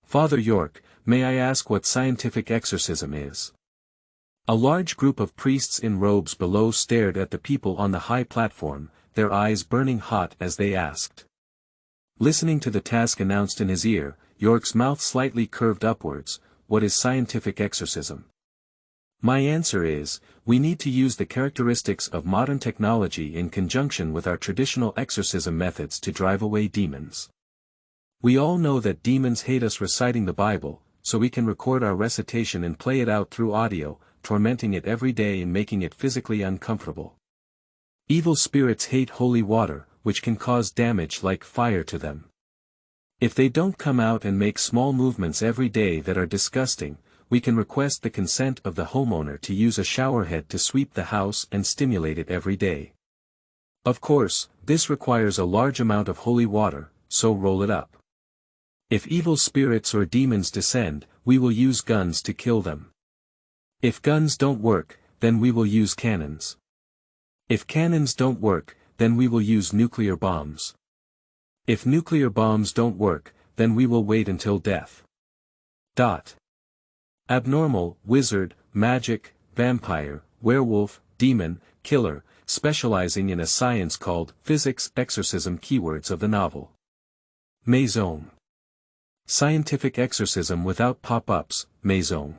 Father York, may I ask what scientific exorcism is? A large group of priests in robes below stared at the people on the high platform, their eyes burning hot as they asked. Listening to the task announced in his ear, York's mouth slightly curved upwards. What is scientific exorcism? My answer is, we need to use the characteristics of modern technology in conjunction with our traditional exorcism methods to drive away demons. We all know that demons hate us reciting the Bible, so we can record our recitation and play it out through audio, tormenting it every day and making it physically uncomfortable. Evil spirits hate holy water, which can cause damage like fire to them. If they don't come out and make small movements every day that are disgusting, we can request the consent of the homeowner to use a showerhead to sweep the house and stimulate it every day. Of course, this requires a large amount of holy water, so roll it up. If evil spirits or demons descend, we will use guns to kill them. If guns don't work, then we will use cannons. If cannons don't work, then we will use nuclear bombs. If nuclear bombs don't work, then we will wait until death. Abnormal, wizard, magic, vampire, werewolf, demon, killer, specializing in a science called physics exorcism. Keywords of the novel. Meizong. Scientific exorcism without pop-ups, Meizong.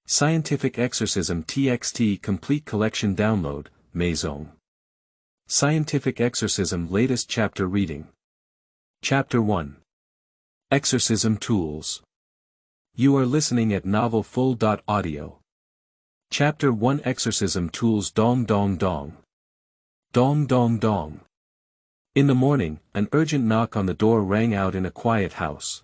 Scientific Exorcism TXT Complete Collection Download, Meizong. Scientific Exorcism Latest Chapter Reading. Chapter 1. Exorcism Tools. You are listening at novelfull.audio. Chapter 1 Exorcism Tools. Dong dong dong. Dong dong dong. In the morning, an urgent knock on the door rang out in a quiet house.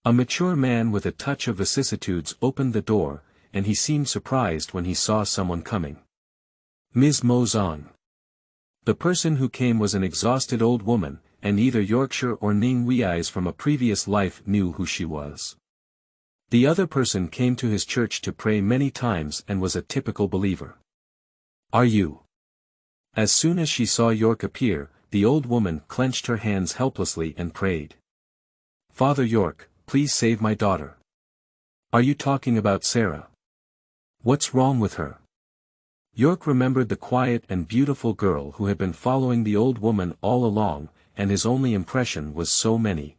A mature man with a touch of vicissitudes opened the door, and he seemed surprised when he saw someone coming. Ms. Meizong. The person who came was an exhausted old woman, and either Yorkshire or Ning Wei's from a previous life knew who she was. The other person came to his church to pray many times and was a typical believer. Are you? As soon as she saw York appear, the old woman clenched her hands helplessly and prayed. Father York, please save my daughter. Are you talking about Sarah? What's wrong with her? York remembered the quiet and beautiful girl who had been following the old woman all along, and his only impression was so many.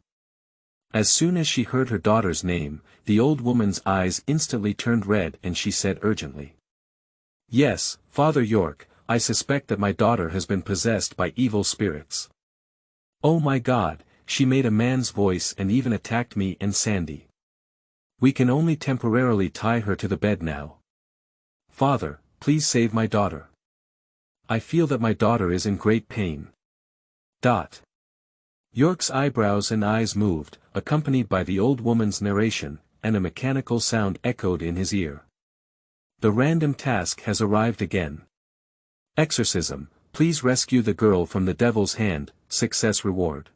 As soon as she heard her daughter's name, the old woman's eyes instantly turned red and she said urgently. Yes, Father York, I suspect that my daughter has been possessed by evil spirits. Oh my God, she made a man's voice and even attacked me and Sandy. We can only temporarily tie her to the bed now. Father, please save my daughter. I feel that my daughter is in great pain. York's eyebrows and eyes moved, accompanied by the old woman's narration, and a mechanical sound echoed in his ear. The random task has arrived again. Exorcism, please rescue the girl from the devil's hand, success reward.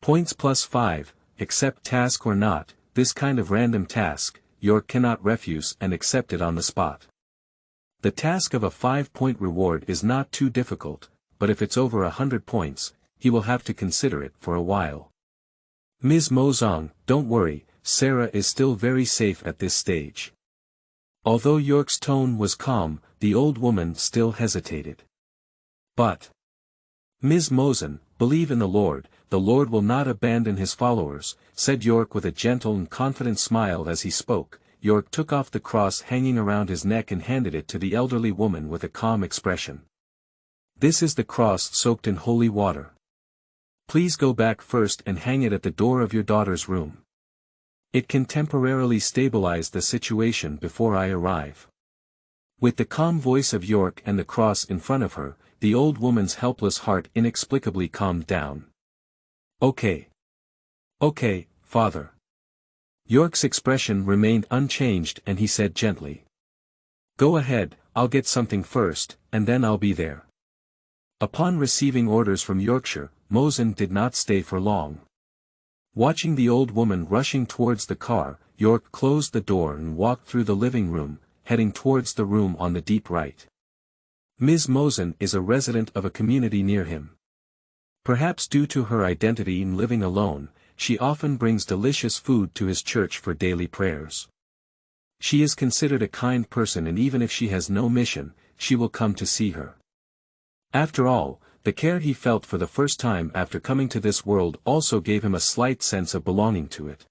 Points +5, accept task or not, this kind of random task, York cannot refuse and accept it on the spot. The task of a 5-point reward is not too difficult, but if it's over 100 points, he will have to consider it for a while. Ms. Meizong, don't worry, Sarah is still very safe at this stage. Although York's tone was calm, the old woman still hesitated. But Ms. Meizong, believe in the Lord will not abandon his followers, said York with a gentle and confident smile as he spoke. York took off the cross hanging around his neck and handed it to the elderly woman with a calm expression. This is the cross soaked in holy water. Please go back first and hang it at the door of your daughter's room. It can temporarily stabilize the situation before I arrive. With the calm voice of York and the cross in front of her, the old woman's helpless heart inexplicably calmed down. Okay, Father. York's expression remained unchanged and he said gently. Go ahead, I'll get something first, and then I'll be there. Upon receiving orders from Yorkshire, Meizong did not stay for long. Watching the old woman rushing towards the car, York closed the door and walked through the living room, heading towards the room on the deep right. Ms. Meizong is a resident of a community near him. Perhaps due to her identity in living alone, she often brings delicious food to his church for daily prayers. She is considered a kind person, and even if she has no mission, she will come to see her. After all, the care he felt for the first time after coming to this world also gave him a slight sense of belonging to it.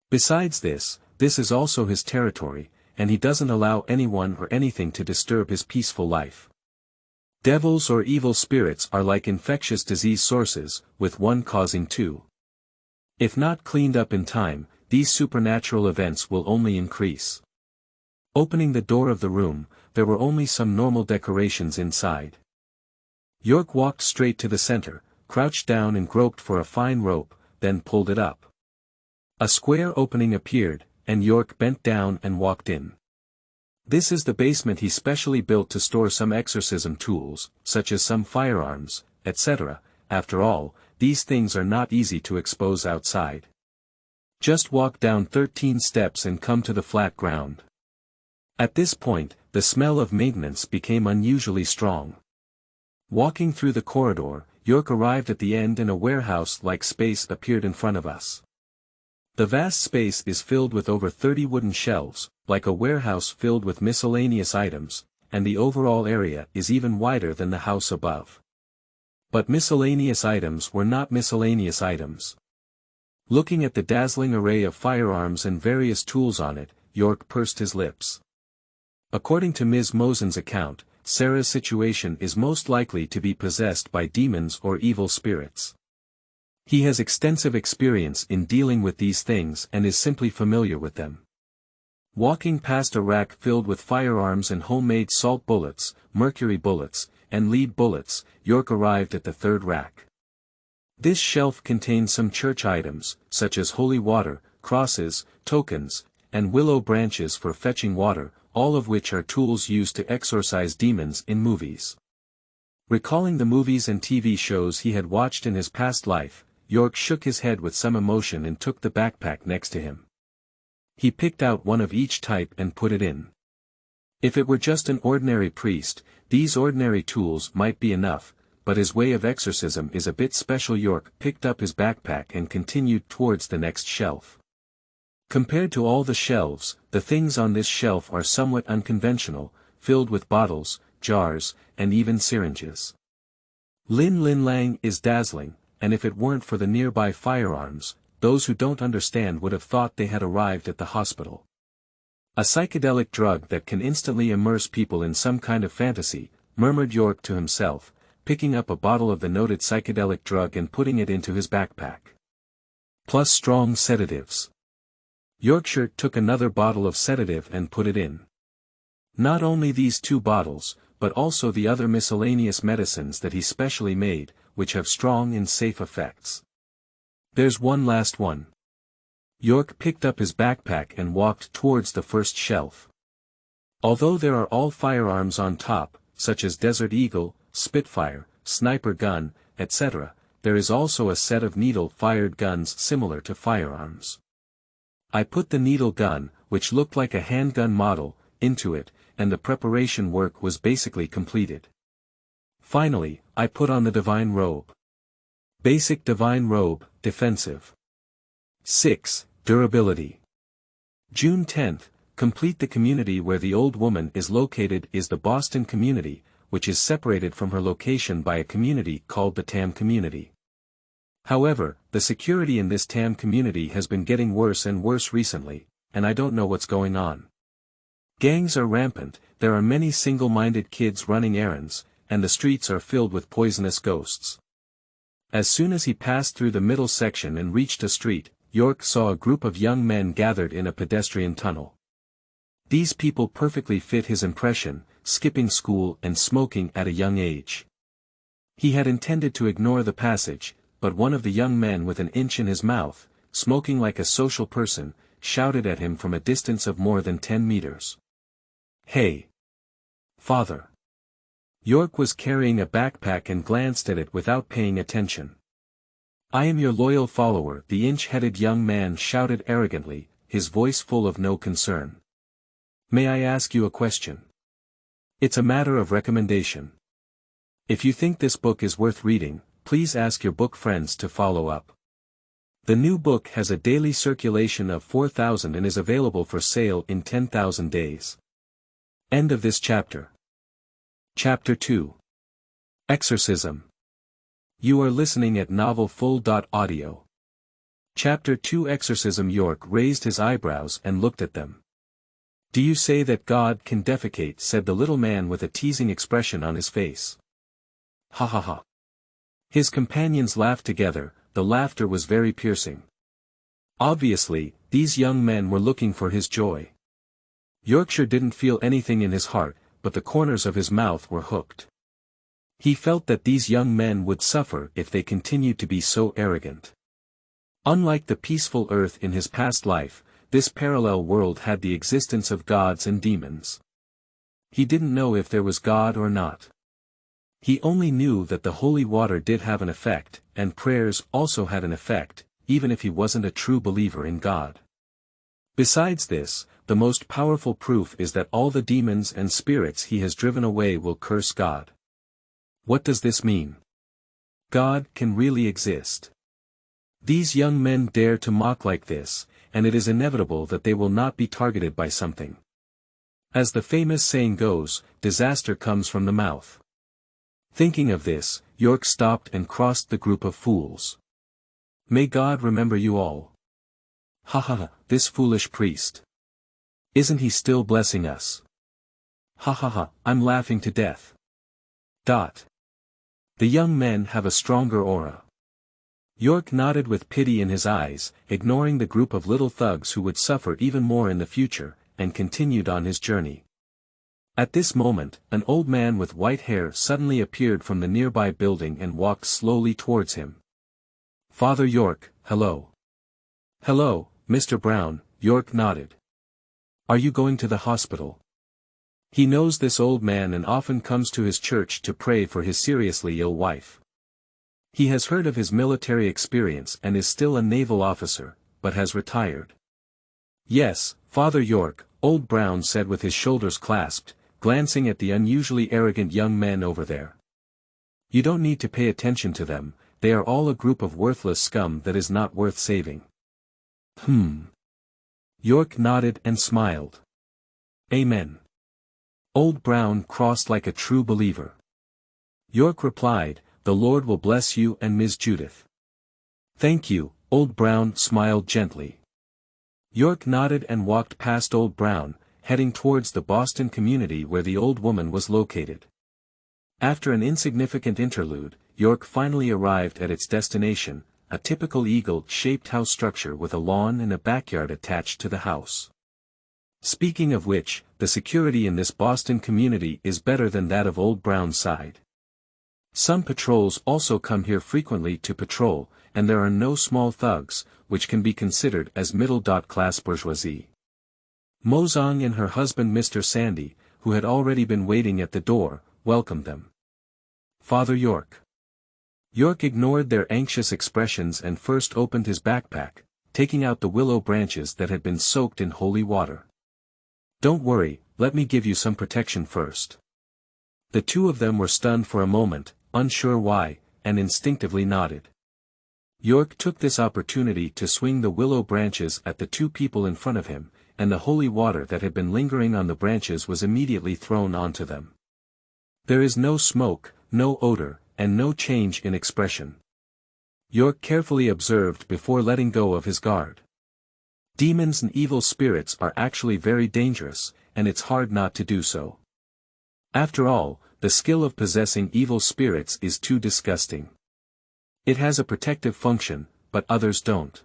Besides this is also his territory, and he doesn't allow anyone or anything to disturb his peaceful life. Devils or evil spirits are like infectious disease sources, with one causing two. If not cleaned up in time, these supernatural events will only increase. Opening the door of the room, there were only some normal decorations inside. York walked straight to the center, crouched down and groped for a fine rope, then pulled it up. A square opening appeared, and York bent down and walked in. This is the basement he specially built to store some exorcism tools, such as some firearms, etc. After all, these things are not easy to expose outside. Just walk down 13 steps and come to the flat ground. At this point, the smell of maintenance became unusually strong. Walking through the corridor, York arrived at the end, and a warehouse-like space appeared in front of us. The vast space is filled with over 30 wooden shelves, like a warehouse filled with miscellaneous items, and the overall area is even wider than the house above. But miscellaneous items were not miscellaneous items. Looking at the dazzling array of firearms and various tools on it, York pursed his lips. According to Ms. Mosen's account, Sarah's situation is most likely to be possessed by demons or evil spirits. He has extensive experience in dealing with these things and is simply familiar with them. Walking past a rack filled with firearms and homemade salt bullets, mercury bullets, and lead bullets, York arrived at the third rack. This shelf contains some church items, such as holy water, crosses, tokens, and willow branches for fetching water, all of which are tools used to exorcise demons in movies. Recalling the movies and TV shows he had watched in his past life, York shook his head with some emotion and took the backpack next to him. He picked out one of each type and put it in. If it were just an ordinary priest, these ordinary tools might be enough, but his way of exorcism is a bit special. York picked up his backpack and continued towards the next shelf. Compared to all the shelves, the things on this shelf are somewhat unconventional, filled with bottles, jars, and even syringes. Lin Lin Lang is dazzling, and if it weren't for the nearby firearms, those who don't understand would have thought they had arrived at the hospital. A psychedelic drug that can instantly immerse people in some kind of fantasy, murmured York to himself, picking up a bottle of the noted psychedelic drug and putting it into his backpack. Plus strong sedatives. Yorkshire took another bottle of sedative and put it in. Not only these 2 bottles, but also the other miscellaneous medicines that he specially made, which have strong and safe effects. There's one last one. York picked up his backpack and walked towards the first shelf. Although there are all firearms on top, such as Desert Eagle, Spitfire, sniper gun, etc., there is also a set of needle-fired guns similar to firearms. I put the needle gun, which looked like a handgun model, into it, and the preparation work was basically completed. Finally, I put on the divine robe. Basic divine robe, defensive. 6. Durability. June 10th, complete. The community where the old woman is located is the Boston community, which is separated from her location by a community called the Tam community. However, the security in this Tam community has been getting worse and worse recently, and I don't know what's going on. Gangs are rampant, there are many single-minded kids running errands, and the streets are filled with poisonous ghosts. As soon as he passed through the middle section and reached a street, York saw a group of young men gathered in a pedestrian tunnel. These people perfectly fit his impression, skipping school and smoking at a young age. He had intended to ignore the passage, but one of the young men with an inch in his mouth, smoking like a social person, shouted at him from a distance of more than 10 meters. "Hey! Father!" York was carrying a backpack and glanced at it without paying attention. "I am your loyal follower," the inch-headed young man shouted arrogantly, his voice full of no concern. "May I ask you a question? It's a matter of recommendation. If you think this book is worth reading, please ask your book friends to follow up. The new book has a daily circulation of 4,000 and is available for sale in 10,000 days. End of this chapter. Chapter 2. Exorcism. You are listening at novelfull.audio. Chapter 2 Exorcism. York raised his eyebrows and looked at them. Do you say that God can defecate? Said the little man with a teasing expression on his face. Ha ha ha. His companions laughed together, the laughter was very piercing. Obviously, these young men were looking for his joy. Yorkshire didn't feel anything in his heart, but the corners of his mouth were hooked. He felt that these young men would suffer if they continued to be so arrogant. Unlike the peaceful earth in his past life, this parallel world had the existence of gods and demons. He didn't know if there was God or not. He only knew that the holy water did have an effect, and prayers also had an effect, even if he wasn't a true believer in God. Besides this, the most powerful proof is that all the demons and spirits he has driven away will curse God. What does this mean? God can really exist. These young men dare to mock like this, and it is inevitable that they will not be targeted by something. As the famous saying goes, disaster comes from the mouth. Thinking of this, York stopped and crossed the group of fools. May God remember you all. Ha ha ha, this foolish priest. Isn't he still blessing us? Ha ha ha, I'm laughing to death. The young men have a stronger aura. York nodded with pity in his eyes, ignoring the group of little thugs who would suffer even more in the future, and continued on his journey. At this moment, an old man with white hair suddenly appeared from the nearby building and walked slowly towards him. Father York, hello. Hello, Mr. Brown, York nodded. Are you going to the hospital? He knows this old man and often comes to his church to pray for his seriously ill wife. He has heard of his military experience and is still a naval officer, but has retired. Yes, Father York, old Brown said with his shoulders clasped, glancing at the unusually arrogant young men over there. You don't need to pay attention to them, they are all a group of worthless scum that is not worth saving. York nodded and smiled. Amen. Old Brown crossed like a true believer. York replied, the Lord will bless you and Ms. Judith. Thank you, Old Brown smiled gently. York nodded and walked past Old Brown, heading towards the Boston community where the old woman was located. After an insignificant interlude, York finally arrived at its destination, a typical eagle-shaped house structure with a lawn and a backyard attached to the house. Speaking of which, the security in this Boston community is better than that of Old Brown's side. Some patrols also come here frequently to patrol, and there are no small thugs, which can be considered as middle-class bourgeoisie. Meizong and her husband Mr. Sandy, who had already been waiting at the door, welcomed them. Father York. York ignored their anxious expressions and first opened his backpack, taking out the willow branches that had been soaked in holy water. Don't worry, let me give you some protection first. The two of them were stunned for a moment, unsure why, and instinctively nodded. York took this opportunity to swing the willow branches at the two people in front of him, and the holy water that had been lingering on the branches was immediately thrown onto them. There is no smoke, no odor, and no change in expression. York carefully observed before letting go of his guard. Demons and evil spirits are actually very dangerous, and it's hard not to do so. After all, the skill of possessing evil spirits is too disgusting. It has a protective function, but others don't.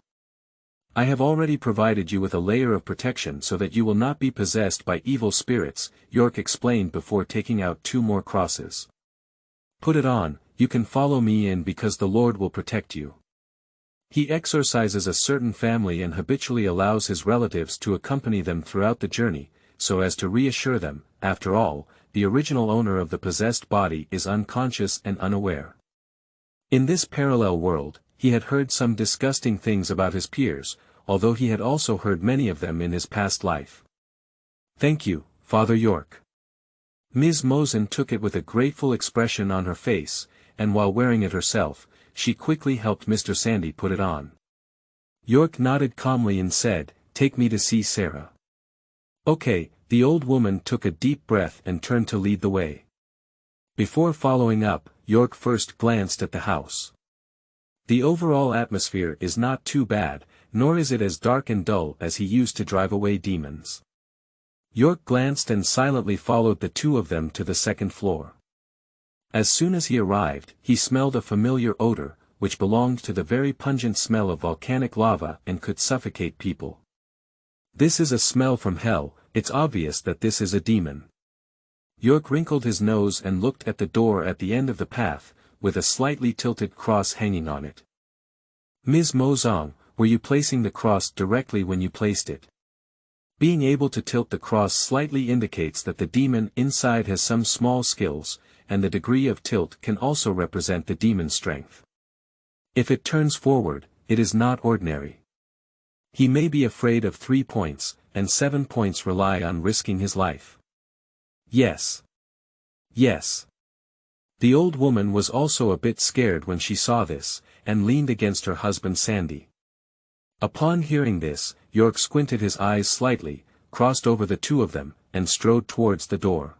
I have already provided you with a layer of protection so that you will not be possessed by evil spirits, York explained before taking out 2 more crosses. Put it on, you can follow me in because the Lord will protect you. He exorcises a certain family and habitually allows his relatives to accompany them throughout the journey, so as to reassure them, after all, the original owner of the possessed body is unconscious and unaware. In this parallel world, he had heard some disgusting things about his peers, although he had also heard many of them in his past life. Thank you, Father York. Ms. Meizong took it with a grateful expression on her face, and while wearing it herself, she quickly helped Mr. Sandy put it on. York nodded calmly and said, "Take me to see Sarah." "Okay," the old woman took a deep breath and turned to lead the way. Before following up, York first glanced at the house. The overall atmosphere is not too bad, nor is it as dark and dull as he used to drive away demons. York glanced and silently followed the two of them to the second floor. As soon as he arrived, he smelled a familiar odor, which belonged to the very pungent smell of volcanic lava and could suffocate people. "This is a smell from hell, it's obvious that this is a demon." York wrinkled his nose and looked at the door at the end of the path, with a slightly tilted cross hanging on it. "Ms. Meizong, were you placing the cross directly when you placed it?" Being able to tilt the cross slightly indicates that the demon inside has some small skills, and the degree of tilt can also represent the demon's strength. If it turns forward, it is not ordinary. He may be afraid of 3 points, and 7 points rely on risking his life. Yes. Yes. The old woman was also a bit scared when she saw this, and leaned against her husband Sandy. Upon hearing this, York squinted his eyes slightly, crossed over the two of them, and strode towards the door.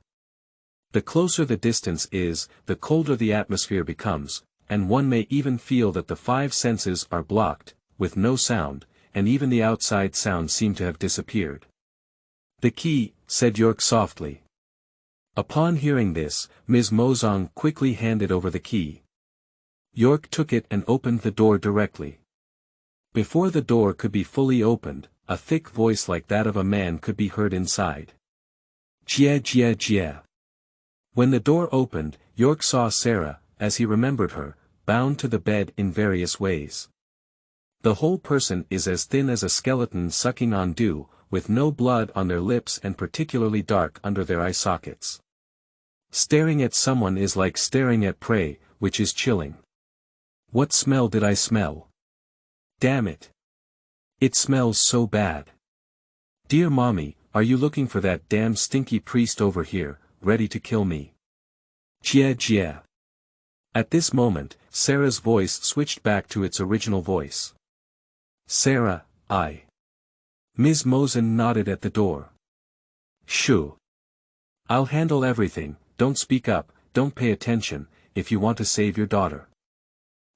The closer the distance is, the colder the atmosphere becomes, and one may even feel that the 5 senses are blocked, with no sound, and even the outside sounds seem to have disappeared. "The key," said York softly. Upon hearing this, Ms. Meizong quickly handed over the key. York took it and opened the door directly. Before the door could be fully opened, a thick voice like that of a man could be heard inside. "Jia jia jia." When the door opened, York saw Sarah, as he remembered her, bound to the bed in various ways. The whole person is as thin as a skeleton sucking on dew, with no blood on their lips and particularly dark under their eye sockets. Staring at someone is like staring at prey, which is chilling. What smell did I smell? Damn it. It smells so bad. Dear mommy, are you looking for that damn stinky priest over here, ready to kill me? Jia jia. At this moment, Sarah's voice switched back to its original voice. "Sarah, I." Ms. Meizong nodded at the door. "Shoo. I'll handle everything, don't speak up, don't pay attention, if you want to save your daughter."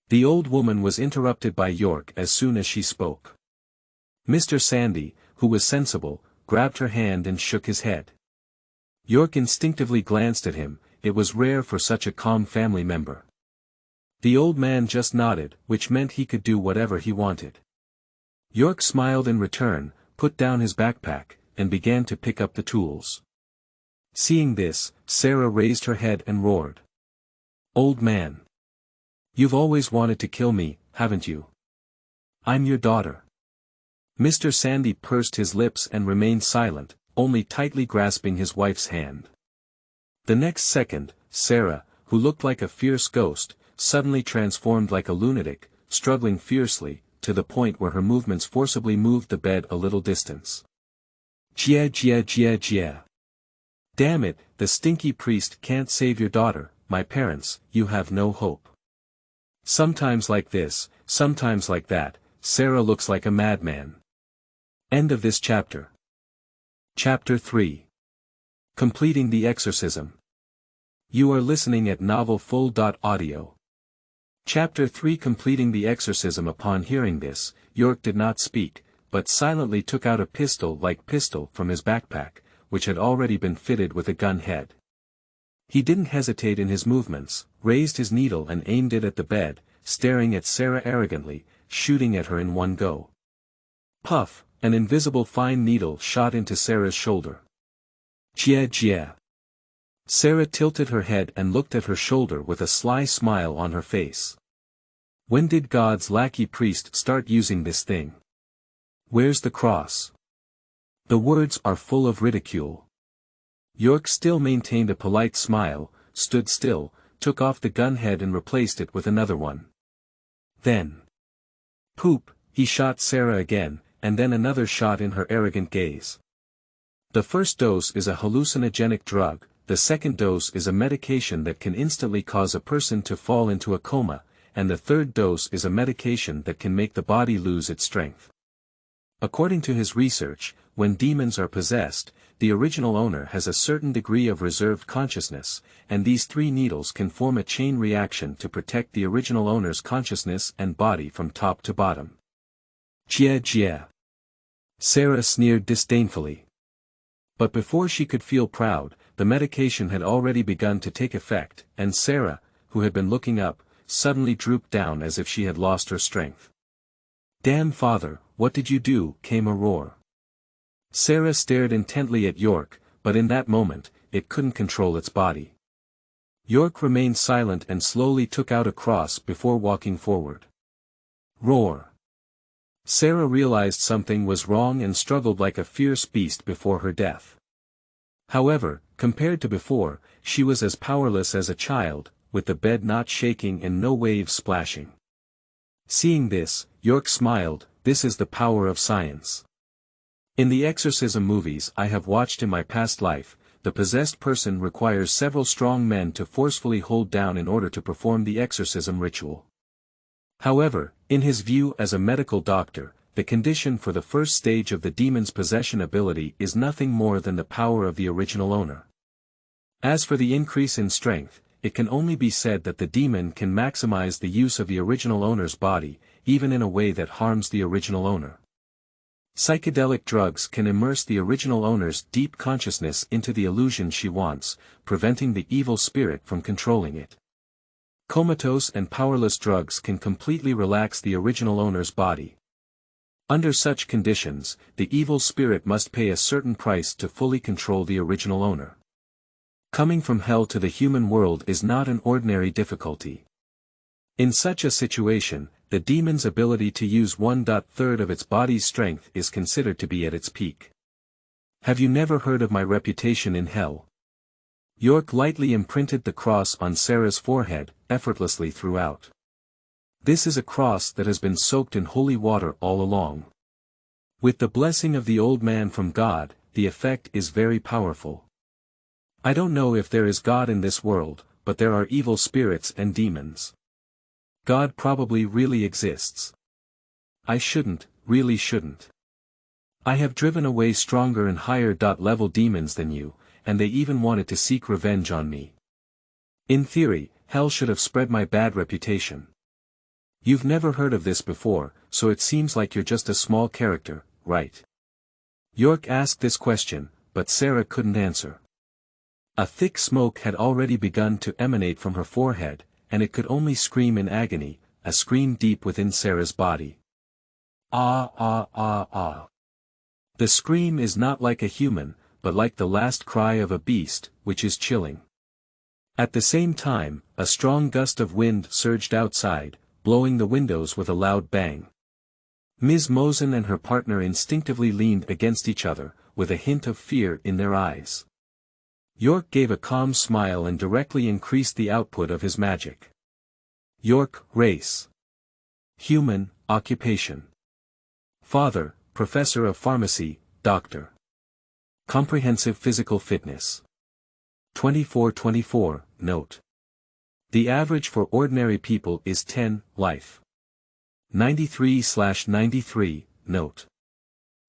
The old woman was interrupted by York as soon as she spoke. Mr. Sandy, who was sensible, grabbed her hand and shook his head. York instinctively glanced at him, it was rare for such a calm family member. The old man just nodded, which meant he could do whatever he wanted. York smiled in return, put down his backpack, and began to pick up the tools. Seeing this, Sarah raised her head and roared. "Old man. You've always wanted to kill me, haven't you? I'm your daughter." Mr. Sandy pursed his lips and remained silent, only tightly grasping his wife's hand. The next second, Sarah, who looked like a fierce ghost, suddenly transformed like a lunatic, struggling fiercely, to the point where her movements forcibly moved the bed a little distance. "Jia jia jia jia. Damn it, the stinky priest can't save your daughter, my parents, you have no hope." Sometimes like this, sometimes like that, Sarah looks like a madman. End of this chapter. Chapter 3. Completing the Exorcism. You are listening at novelfull.audio. Chapter 3. Completing the Exorcism. Upon hearing this, York did not speak, but silently took out a pistol-like pistol from his backpack, which had already been fitted with a gun head. He didn't hesitate in his movements, raised his needle and aimed it at the bed, staring at Sarah arrogantly, shooting at her in one go. Puff, an invisible fine needle shot into Sarah's shoulder. Jia jia. Sarah tilted her head and looked at her shoulder with a sly smile on her face. When did God's lackey priest start using this thing? Where's the cross? The words are full of ridicule. York still maintained a polite smile, stood still, took off the gun head and replaced it with another one. Then, poop, he shot Sarah again, and then another shot in her arrogant gaze. The first dose is a hallucinogenic drug, the second dose is a medication that can instantly cause a person to fall into a coma, and the third dose is a medication that can make the body lose its strength. According to his research, when demons are possessed, the original owner has a certain degree of reserved consciousness, and these 3 needles can form a chain reaction to protect the original owner's consciousness and body from top to bottom. Jia jia. Sarah sneered disdainfully. But before she could feel proud, the medication had already begun to take effect, and Sarah, who had been looking up, suddenly drooped down as if she had lost her strength. "Damn, father, what did you do?" came a roar. Sarah stared intently at York, but in that moment, it couldn't control its body. York remained silent and slowly took out a cross before walking forward. Roar. Sarah realized something was wrong and struggled like a fierce beast before her death. However, compared to before, she was as powerless as a child, with the bed not shaking and no waves splashing. Seeing this, York smiled. "This is the power of science. In the exorcism movies I have watched in my past life, the possessed person requires several strong men to forcefully hold down in order to perform the exorcism ritual. However, in his view as a medical doctor, the condition for the first stage of the demon's possession ability is nothing more than the power of the original owner. As for the increase in strength, it can only be said that the demon can maximize the use of the original owner's body, even in a way that harms the original owner. Psychedelic drugs can immerse the original owner's deep consciousness into the illusion she wants, preventing the evil spirit from controlling it. Comatose and powerless drugs can completely relax the original owner's body. Under such conditions, the evil spirit must pay a certain price to fully control the original owner. Coming from hell to the human world is not an ordinary difficulty. In such a situation, the demon's ability to use 1/3 of its body's strength is considered to be at its peak. Have you never heard of my reputation in hell? York lightly imprinted the cross on Sarah's forehead, effortlessly throughout. This is a cross that has been soaked in holy water all along. With the blessing of the old man from God, the effect is very powerful. I don't know if there is God in this world, but there are evil spirits and demons. God probably really exists. I really shouldn't. I have driven away stronger and higher level demons than you, and they even wanted to seek revenge on me. In theory, hell should have spread my bad reputation. You've never heard of this before, so it seems like you're just a small character, right? York asked this question, but Sarah couldn't answer. A thick smoke had already begun to emanate from her forehead, and it could only scream in agony, a scream deep within Sarah's body. Ah ah ah ah. The scream is not like a human, but like the last cry of a beast, which is chilling. At the same time, a strong gust of wind surged outside, blowing the windows with a loud bang. Ms. Meizong and her partner instinctively leaned against each other, with a hint of fear in their eyes. York gave a calm smile and directly increased the output of his magic. York, race. Human, occupation. Father, professor of pharmacy, doctor. Comprehensive physical fitness. 24-24, note. The average for ordinary people is 10, life. 93/93, note.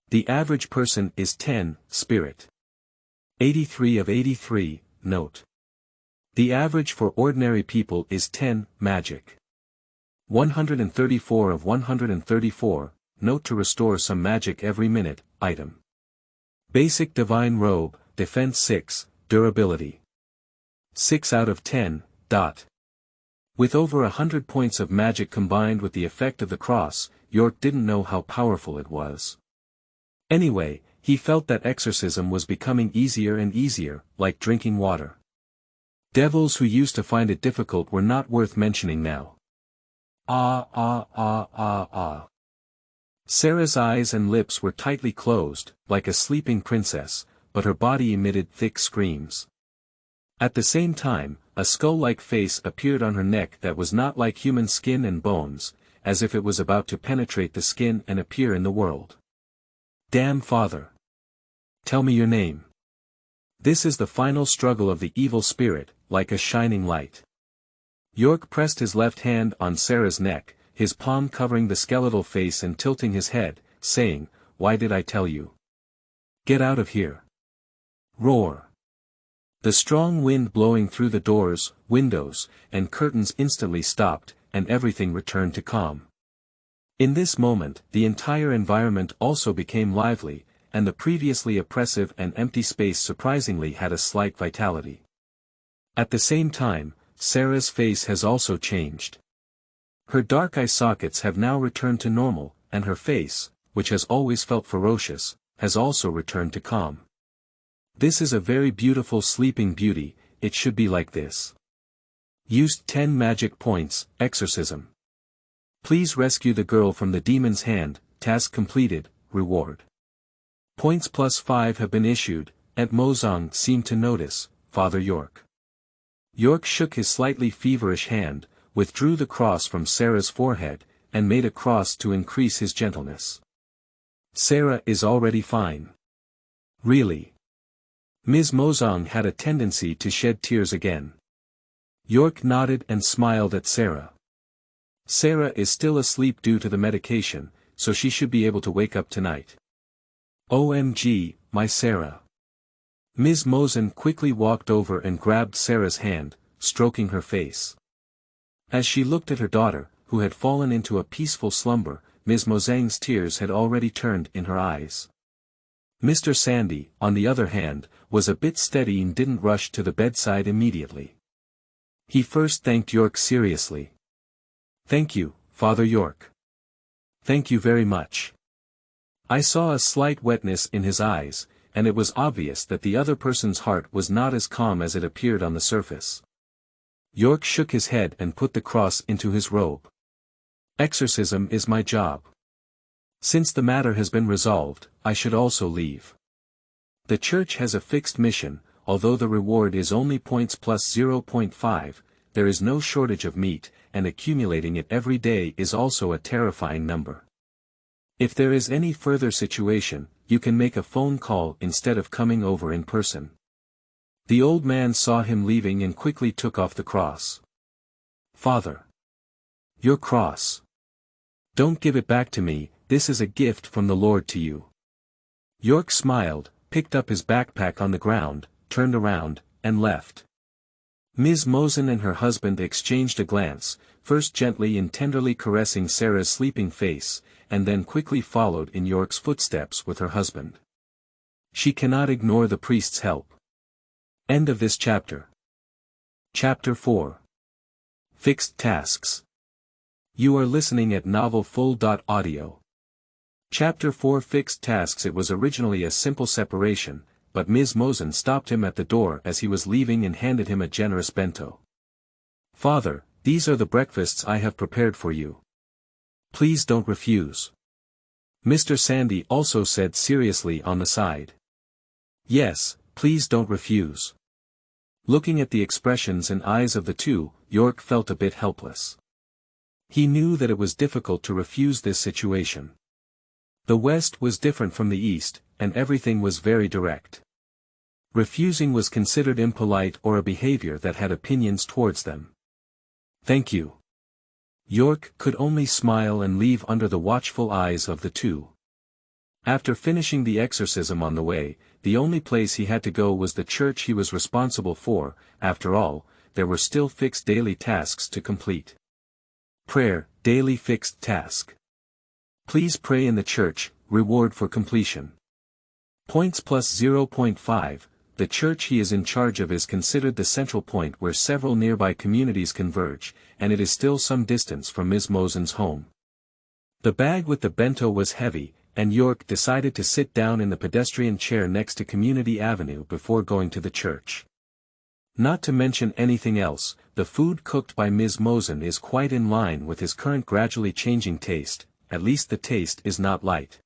The average person is 10, spirit. 83 of 83, note. The average for ordinary people is 10, magic. 134 of 134, note to restore some magic every minute, item. Basic divine robe, defense 6, durability. 6 out of 10, dot. With over 100 points of magic combined with the effect of the cross, York didn't know how powerful it was. Anyway, he felt that exorcism was becoming easier and easier, like drinking water. Devils who used to find it difficult were not worth mentioning now. Ah ah ah ah ah. Sarah's eyes and lips were tightly closed, like a sleeping princess, but her body emitted thick screams. At the same time, a skull-like face appeared on her neck that was not like human skin and bones, as if it was about to penetrate the skin and appear in the world. Damn, father. Tell me your name. This is the final struggle of the evil spirit, like a shining light. York pressed his left hand on Sarah's neck, his palm covering the skeletal face and tilting his head, saying, "Why did I tell you? Get out of here." Roar. The strong wind blowing through the doors, windows, and curtains instantly stopped, and everything returned to calm. In this moment, the entire environment also became lively, and the previously oppressive and empty space surprisingly had a slight vitality. At the same time, Sarah's face has also changed. Her dark eye sockets have now returned to normal, and her face, which has always felt ferocious, has also returned to calm. This is a very beautiful sleeping beauty, it should be like this. Used 10 magic points, Exorcism. Please rescue the girl from the demon's hand, task completed, reward. Points +5 have been issued, and Meizong seemed to notice, Father York. York shook his slightly feverish hand, withdrew the cross from Sarah's forehead, and made a cross to increase his gentleness. Sarah is already fine. Really? Ms. Meizong had a tendency to shed tears again. York nodded and smiled at Sarah. Sarah is still asleep due to the medication, so she should be able to wake up tonight. OMG, my Sarah. Ms. Meizong quickly walked over and grabbed Sarah's hand, stroking her face. As she looked at her daughter, who had fallen into a peaceful slumber, Ms. Meizong's tears had already turned in her eyes. Mr. Sandy, on the other hand, was a bit steady and didn't rush to the bedside immediately. He first thanked York seriously. "Thank you, Father York. Thank you very much." I saw a slight wetness in his eyes, and it was obvious that the other person's heart was not as calm as it appeared on the surface. York shook his head and put the cross into his robe. "Exorcism is my job. Since the matter has been resolved, I should also leave. The church has a fixed mission, although the reward is only points +0.5, there is no shortage of meat, and accumulating it every day is also a terrifying number. If there is any further situation, you can make a phone call instead of coming over in person." The old man saw him leaving and quickly took off the cross. "Father. Your cross. Don't give it back to me, this is a gift from the Lord to you." York smiled, picked up his backpack on the ground, turned around, and left. Ms. Meizong and her husband exchanged a glance, first gently and tenderly caressing Sarah's sleeping face, and then quickly followed in York's footsteps with her husband. She cannot ignore the priest's help. End of this chapter. Chapter 4. Fixed Tasks. You are listening at novelfull.audio. Chapter 4 Fixed Tasks. It was originally a simple separation, but Ms. Meizong stopped him at the door as he was leaving and handed him a generous bento. "Father, these are the breakfasts I have prepared for you. Please don't refuse." Mr. Sandy also said seriously on the side. "Yes, please don't refuse." Looking at the expressions and eyes of the two, York felt a bit helpless. He knew that it was difficult to refuse this situation. The West was different from the East, and everything was very direct. Refusing was considered impolite or a behavior that had opinions towards them. "Thank you." York could only smile and leave under the watchful eyes of the two. After finishing the exorcism on the way, the only place he had to go was the church he was responsible for. After all, there were still fixed daily tasks to complete. Prayer, daily fixed task. Please pray in the church, reward for completion. Points +0.5, the church he is in charge of is considered the central point where several nearby communities converge, and it is still some distance from Ms. Meizong's home. The bag with the bento was heavy, and York decided to sit down in the pedestrian chair next to Community Avenue before going to the church. Not to mention anything else, the food cooked by Ms. Meizong is quite in line with his current gradually changing taste, at least the taste is not light.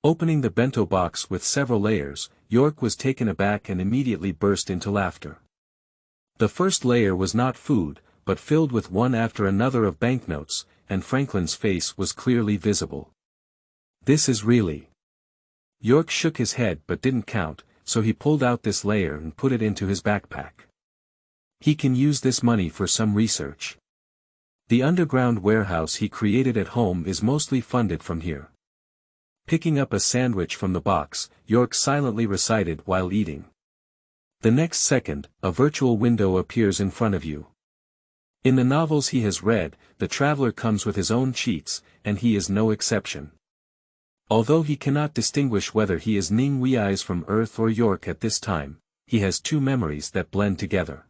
Opening the bento box with several layers, York was taken aback and immediately burst into laughter. The first layer was not food, but filled with one after another of banknotes, and Franklin's face was clearly visible. "This is really..." York shook his head but didn't count, so he pulled out this layer and put it into his backpack. He can use this money for some research. The underground warehouse he created at home is mostly funded from here. Picking up a sandwich from the box, York silently recited while eating. The next second, a virtual window appears in front of you. In the novels he has read, the traveler comes with his own cheats, and he is no exception. Although he cannot distinguish whether he is Ning Wei's from Earth or York at this time, he has two memories that blend together.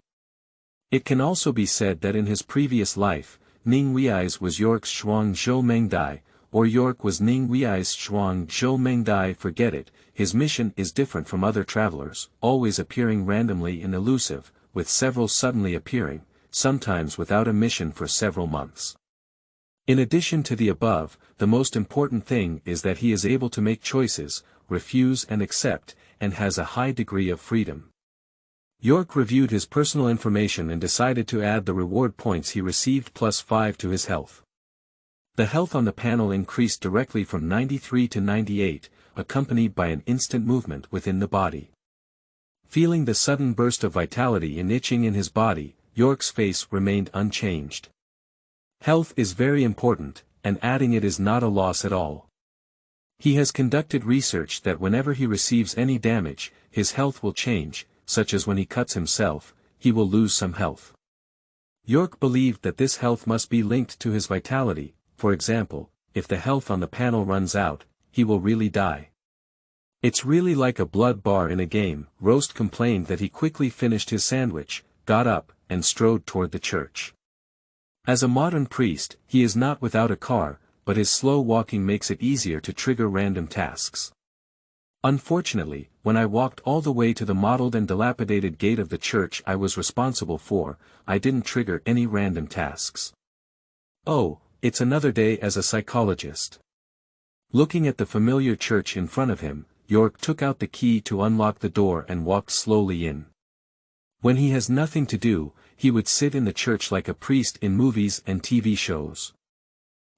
It can also be said that in his previous life, Ning Wei's was York's Shuang Zhou Mengdai, or York was Ning Wei's Shuang Zhou Mengdai. Forget it, his mission is different from other travelers, always appearing randomly and elusive, with several suddenly appearing, sometimes without a mission for several months. In addition to the above, the most important thing is that he is able to make choices, refuse and accept, and has a high degree of freedom. York reviewed his personal information and decided to add the reward points he received +5 to his health. The health on the panel increased directly from 93 to 98, accompanied by an instant movement within the body. Feeling the sudden burst of vitality and itching in his body, York's face remained unchanged. Health is very important, and adding it is not a loss at all. He has conducted research that whenever he receives any damage, his health will change, such as when he cuts himself, he will lose some health. York believed that this health must be linked to his vitality. For example, if the health on the panel runs out, he will really die. It's really like a blood bar in a game. Roast complained that he quickly finished his sandwich, got up, and strode toward the church. As a modern priest, he is not without a car, but his slow walking makes it easier to trigger random tasks. Unfortunately, when I walked all the way to the mottled and dilapidated gate of the church I was responsible for, I didn't trigger any random tasks. Oh, it's another day as a psychologist. Looking at the familiar church in front of him, York took out the key to unlock the door and walked slowly in. When he has nothing to do, he would sit in the church like a priest in movies and TV shows.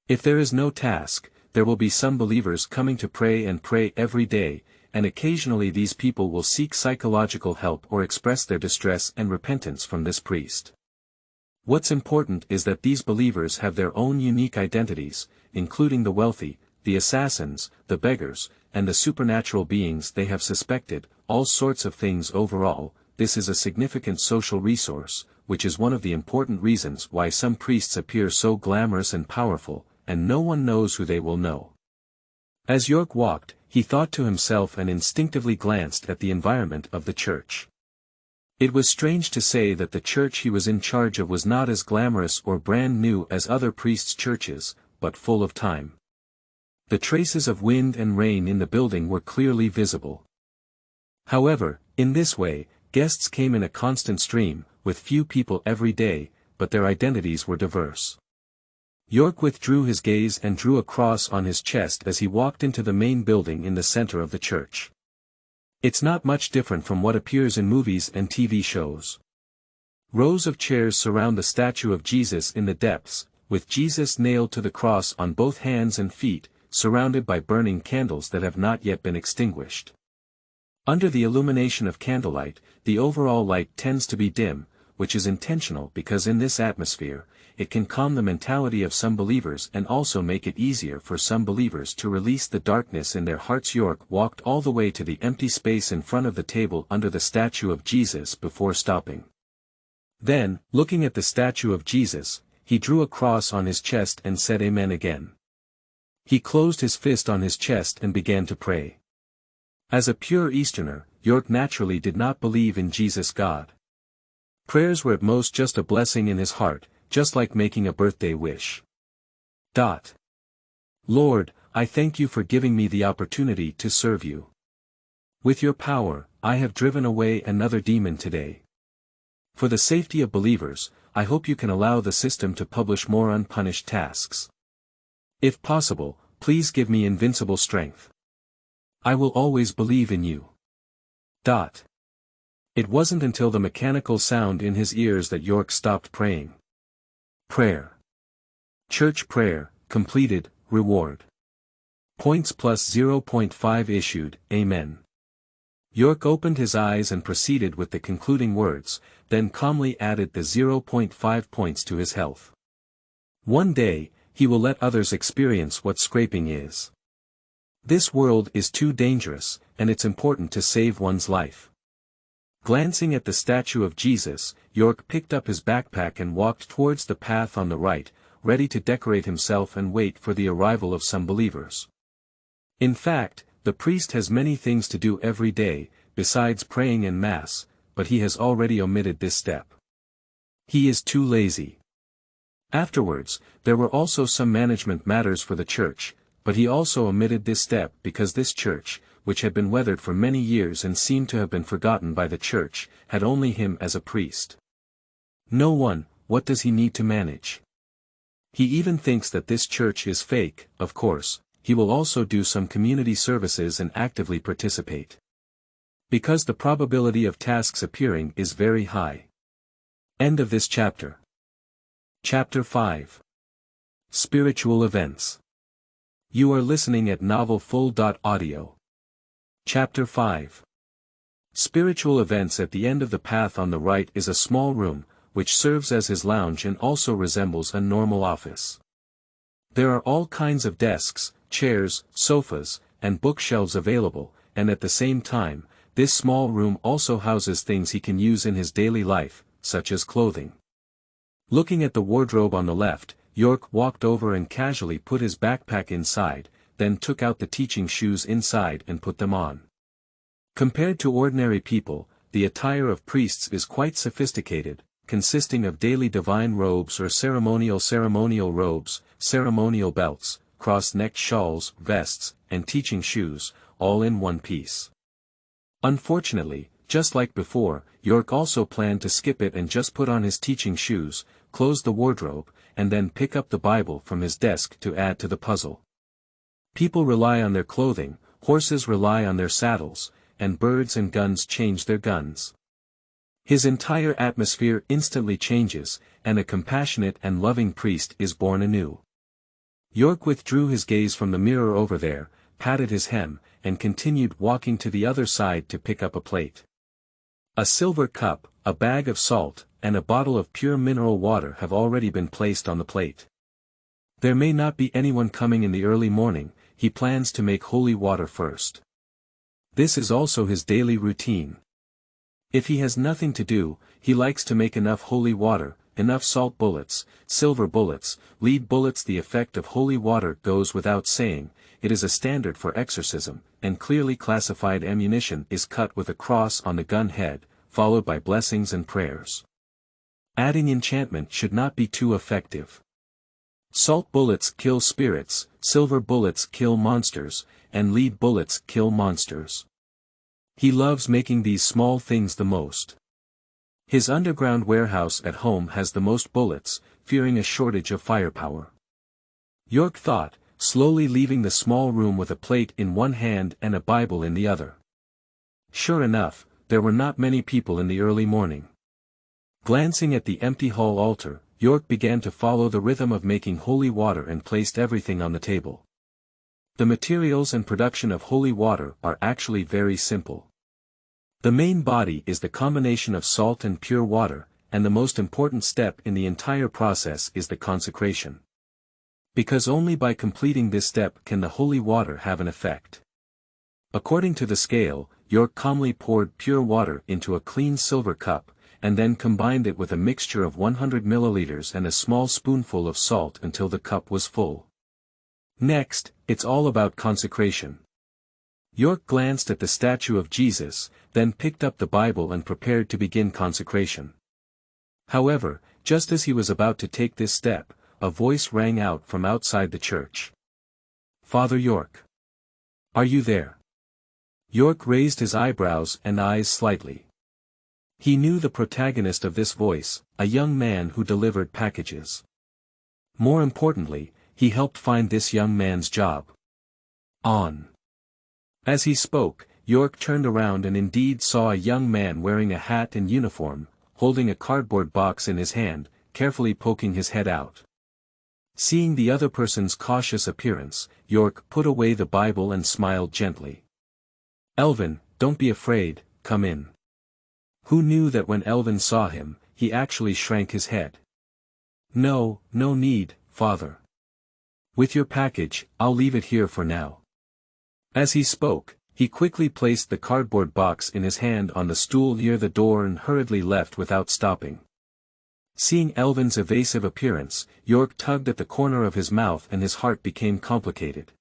If there is no task, there will be some believers coming to pray and pray every day, and occasionally these people will seek psychological help or express their distress and repentance from this priest. What's important is that these believers have their own unique identities, including the wealthy, the assassins, the beggars, and the supernatural beings they have suspected, all sorts of things overall. This is a significant social resource, which is one of the important reasons why some priests appear so glamorous and powerful, and no one knows who they will know. As York walked, he thought to himself and instinctively glanced at the environment of the church. It was strange to say that the church he was in charge of was not as glamorous or brand new as other priests' churches, but full of time. The traces of wind and rain in the building were clearly visible. However, in this way, guests came in a constant stream, with few people every day, but their identities were diverse. York withdrew his gaze and drew a cross on his chest as he walked into the main building in the center of the church. It's not much different from what appears in movies and TV shows. Rows of chairs surround the statue of Jesus in the depths, with Jesus nailed to the cross on both hands and feet, surrounded by burning candles that have not yet been extinguished. Under the illumination of candlelight, the overall light tends to be dim, which is intentional because in this atmosphere, it can calm the mentality of some believers and also make it easier for some believers to release the darkness in their hearts. York walked all the way to the empty space in front of the table under the statue of Jesus before stopping. Then, looking at the statue of Jesus, he drew a cross on his chest and said Amen again. He closed his fist on his chest and began to pray. As a pure Easterner, York naturally did not believe in Jesus God. Prayers were at most just a blessing in his heart, just like making a birthday wish. Lord, I thank you for giving me the opportunity to serve you. With your power, I have driven away another demon today. For the safety of believers, I hope you can allow the system to publish more unpunished tasks. If possible, please give me invincible strength. I will always believe in you. It wasn't until the mechanical sound in his ears that York stopped praying. Prayer. Church prayer, completed, reward. Points plus 0.5 issued, Amen. York opened his eyes and proceeded with the concluding words, then calmly added the 0.5 points to his health. One day, he will let others experience what scraping is. This world is too dangerous, and it's important to save one's life. Glancing at the statue of Jesus, York picked up his backpack and walked towards the path on the right, ready to decorate himself and wait for the arrival of some believers. In fact, the priest has many things to do every day, besides praying and mass, but he has already omitted this step. He is too lazy. Afterwards, there were also some management matters for the church, but he also omitted this step because this church, which had been weathered for many years and seemed to have been forgotten by the church, had only him as a priest. No one, what does he need to manage? He even thinks that this church is fake. Of course, he will also do some community services and actively participate. Because the probability of tasks appearing is very high. End of this chapter. Chapter 5. Spiritual Events. You are listening at novelfull.audio. Chapter 5. Spiritual Events. At the end of the path on the right is a small room, which serves as his lounge and also resembles a normal office. There are all kinds of desks, chairs, sofas, and bookshelves available, and at the same time, this small room also houses things he can use in his daily life, such as clothing. Looking at the wardrobe on the left, York walked over and casually put his backpack inside, then took out the teaching shoes inside and put them on. Compared to ordinary people, the attire of priests is quite sophisticated, consisting of daily divine robes or ceremonial robes, ceremonial belts, cross-necked shawls, vests, and teaching shoes, all in one piece. Unfortunately, just like before, York also planned to skip it and just put on his teaching shoes, close the wardrobe, and then pick up the Bible from his desk to add to the puzzle. People rely on their clothing, horses rely on their saddles, and birds and guns change their guns. His entire atmosphere instantly changes, and a compassionate and loving priest is born anew. York withdrew his gaze from the mirror over there, patted his hem, and continued walking to the other side to pick up a plate. A silver cup, a bag of salt, and a bottle of pure mineral water have already been placed on the plate. There may not be anyone coming in the early morning. He plans to make holy water first. This is also his daily routine. If he has nothing to do, he likes to make enough holy water, enough salt bullets, silver bullets, lead bullets. The effect of holy water goes without saying. It is a standard for exorcism, and clearly classified ammunition is cut with a cross on the gun head, followed by blessings and prayers. Adding enchantment should not be too effective. Salt bullets kill spirits, silver bullets kill monsters, and lead bullets kill monsters. He loves making these small things the most. His underground warehouse at home has the most bullets, fearing a shortage of firepower. York thought, slowly leaving the small room with a plate in one hand and a Bible in the other. Sure enough, there were not many people in the early morning. Glancing at the empty hall altar, York began to follow the rhythm of making holy water and placed everything on the table. The materials and production of holy water are actually very simple. The main body is the combination of salt and pure water, and the most important step in the entire process is the consecration. Because only by completing this step can the holy water have an effect. According to the scale, York calmly poured pure water into a clean silver cup, and then combined it with a mixture of 100 milliliters and a small spoonful of salt until the cup was full. Next, it's all about consecration. York glanced at the statue of Jesus, then picked up the Bible and prepared to begin consecration. However, just as he was about to take this step, a voice rang out from outside the church. "Father York. Are you there?" York raised his eyebrows and eyes slightly. He knew the protagonist of this voice, a young man who delivered packages. More importantly, he helped find this young man's job. On. As he spoke, York turned around and indeed saw a young man wearing a hat and uniform, holding a cardboard box in his hand, carefully poking his head out. Seeing the other person's cautious appearance, York put away the Bible and smiled gently. "Elvin, don't be afraid, come in." Who knew that when Elvin saw him, he actually shrank his head? No, no need, father. With your package, I'll leave it here for now. As he spoke, he quickly placed the cardboard box in his hand on the stool near the door and hurriedly left without stopping. Seeing Elvin's evasive appearance, York tugged at the corner of his mouth and his heart became complicated.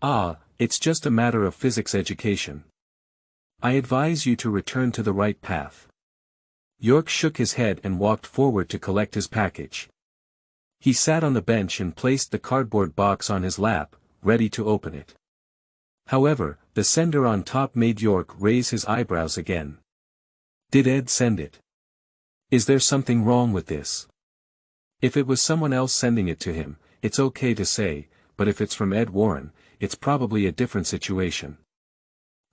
Ah, it's just a matter of physics education. I advise you to return to the right path. York shook his head and walked forward to collect his package. He sat on the bench and placed the cardboard box on his lap, ready to open it. However, the sender on top made York raise his eyebrows again. Did Ed send it? Is there something wrong with this? If it was someone else sending it to him, it's okay to say, but if it's from Ed Warren, it's probably a different situation.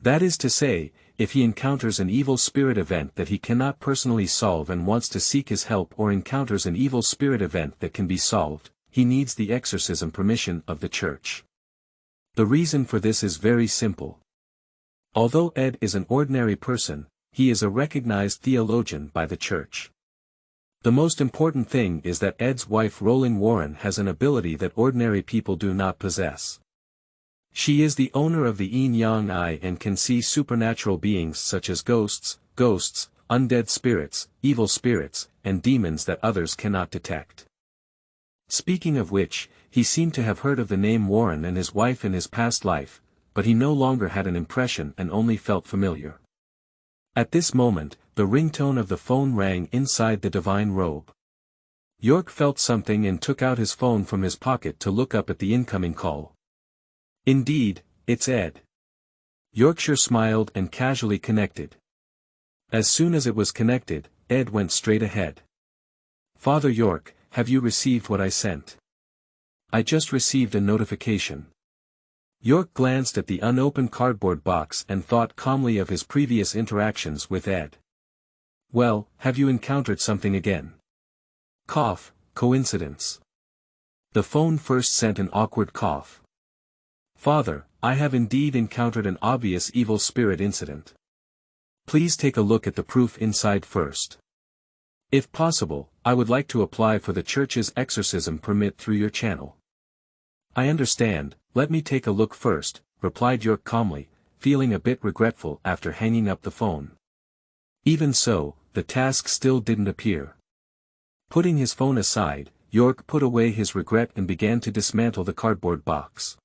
That is to say, if he encounters an evil spirit event that he cannot personally solve and wants to seek his help, or encounters an evil spirit event that can be solved, he needs the exorcism permission of the church. The reason for this is very simple. Although Ed is an ordinary person, he is a recognized theologian by the church. The most important thing is that Ed's wife Rolling Warren has an ability that ordinary people do not possess. She is the owner of the yin-yang eye and can see supernatural beings such as ghosts, undead spirits, evil spirits, and demons that others cannot detect. Speaking of which, he seemed to have heard of the name Warren and his wife in his past life, but he no longer had an impression and only felt familiar. At this moment, the ringtone of the phone rang inside the divine robe. York felt something and took out his phone from his pocket to look up at the incoming call. Indeed, it's Ed. Yorkshire smiled and casually connected. As soon as it was connected, Ed went straight ahead. Father York, have you received what I sent? I just received a notification. York glanced at the unopened cardboard box and thought calmly of his previous interactions with Ed. Well, have you encountered something again? Cough, coincidence. The phone first sent an awkward cough. Father, I have indeed encountered an obvious evil spirit incident. Please take a look at the proof inside first. If possible, I would like to apply for the church's exorcism permit through your channel. I understand, let me take a look first, replied York calmly, feeling a bit regretful after hanging up the phone. Even so, the task still didn't appear. Putting his phone aside, York put away his regret and began to dismantle the cardboard box.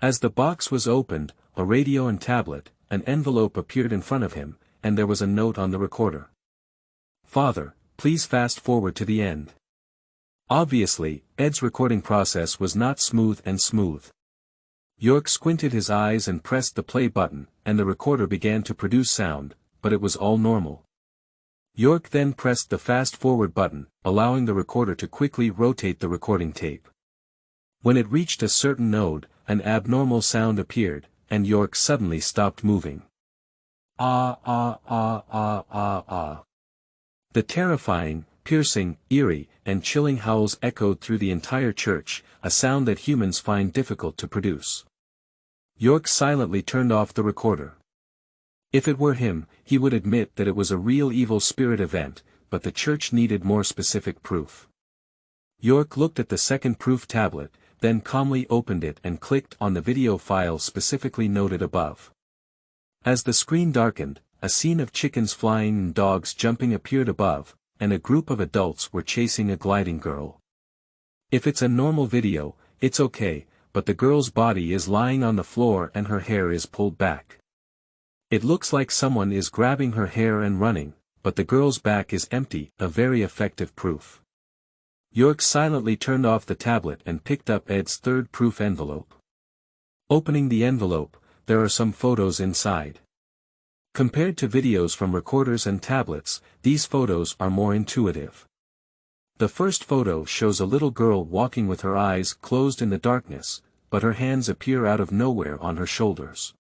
As the box was opened, a radio and tablet, an envelope appeared in front of him, and there was a note on the recorder. Father, please fast forward to the end. Obviously, Ed's recording process was not smooth. York squinted his eyes and pressed the play button, and the recorder began to produce sound, but it was all normal. York then pressed the fast forward button, allowing the recorder to quickly rotate the recording tape. When it reached a certain node, an abnormal sound appeared, and York suddenly stopped moving. Ah ah ah ah ah ah. The terrifying, piercing, eerie, and chilling howls echoed through the entire church, a sound that humans find difficult to produce. York silently turned off the recorder. If it were him, he would admit that it was a real evil spirit event, but the church needed more specific proof. York looked at the second proof tablet, then calmly opened it and clicked on the video file specifically noted above. As the screen darkened, a scene of chickens flying and dogs jumping appeared above, and a group of adults were chasing a gliding girl. If it's a normal video, it's okay, but the girl's body is lying on the floor and her hair is pulled back. It looks like someone is grabbing her hair and running, but the girl's back is empty, a very effective proof. York silently turned off the tablet and picked up Ed's third proof envelope. Opening the envelope, there are some photos inside. Compared to videos from recorders and tablets, these photos are more intuitive. The first photo shows a little girl walking with her eyes closed in the darkness, but her hands appear out of nowhere on her shoulders.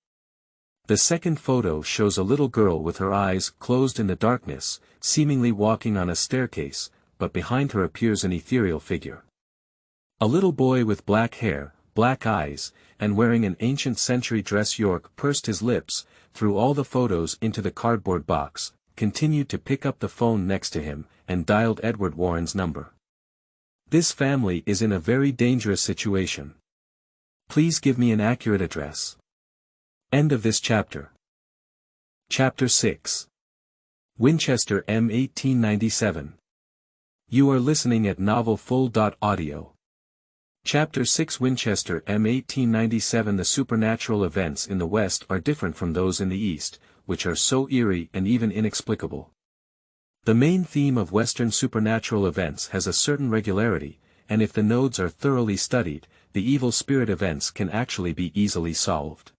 The second photo shows a little girl with her eyes closed in the darkness, seemingly walking on a staircase, but behind her appears an ethereal figure. A little boy with black hair, black eyes, and wearing an ancient century dress. York pursed his lips, threw all the photos into the cardboard box, continued to pick up the phone next to him, and dialed Edward Warren's number. This family is in a very dangerous situation. Please give me an accurate address. End of this chapter. Chapter 6. Winchester M. 1897. You are listening at novelfull.audio. Chapter 6 Winchester M. 1897 The supernatural events in the West are different from those in the East, which are so eerie and even inexplicable. The main theme of Western supernatural events has a certain regularity, and if the nodes are thoroughly studied, the evil spirit events can actually be easily solved.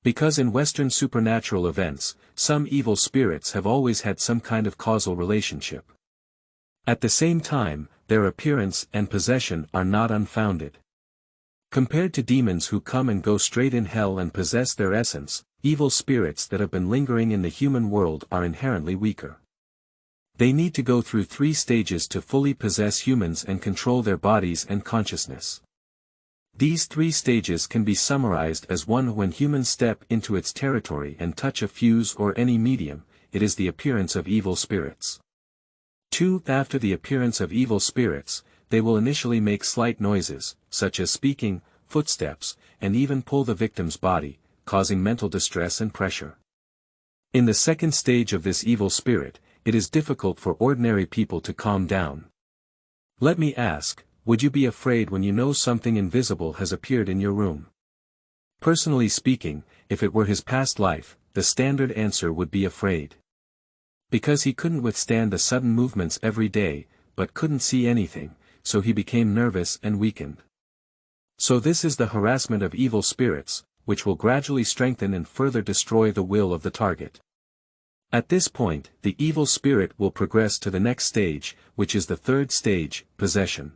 Because in Western supernatural events, some evil spirits have always had some kind of causal relationship. At the same time, their appearance and possession are not unfounded. Compared to demons who come and go straight in hell and possess their essence, evil spirits that have been lingering in the human world are inherently weaker. They need to go through 3 stages to fully possess humans and control their bodies and consciousness. These 3 stages can be summarized as 1. When humans step into its territory and touch a fuse or any medium, it is the appearance of evil spirits. 2. After the appearance of evil spirits, they will initially make slight noises, such as speaking, footsteps, and even pull the victim's body, causing mental distress and pressure. In the second stage of this evil spirit, it is difficult for ordinary people to calm down. Let me ask, would you be afraid when you know something invisible has appeared in your room? Personally speaking, if it were his past life, the standard answer would be afraid. Because he couldn't withstand the sudden movements every day, but couldn't see anything, so he became nervous and weakened. So this is the harassment of evil spirits, which will gradually strengthen and further destroy the will of the target. At this point, the evil spirit will progress to the next stage, which is the 3rd stage, possession.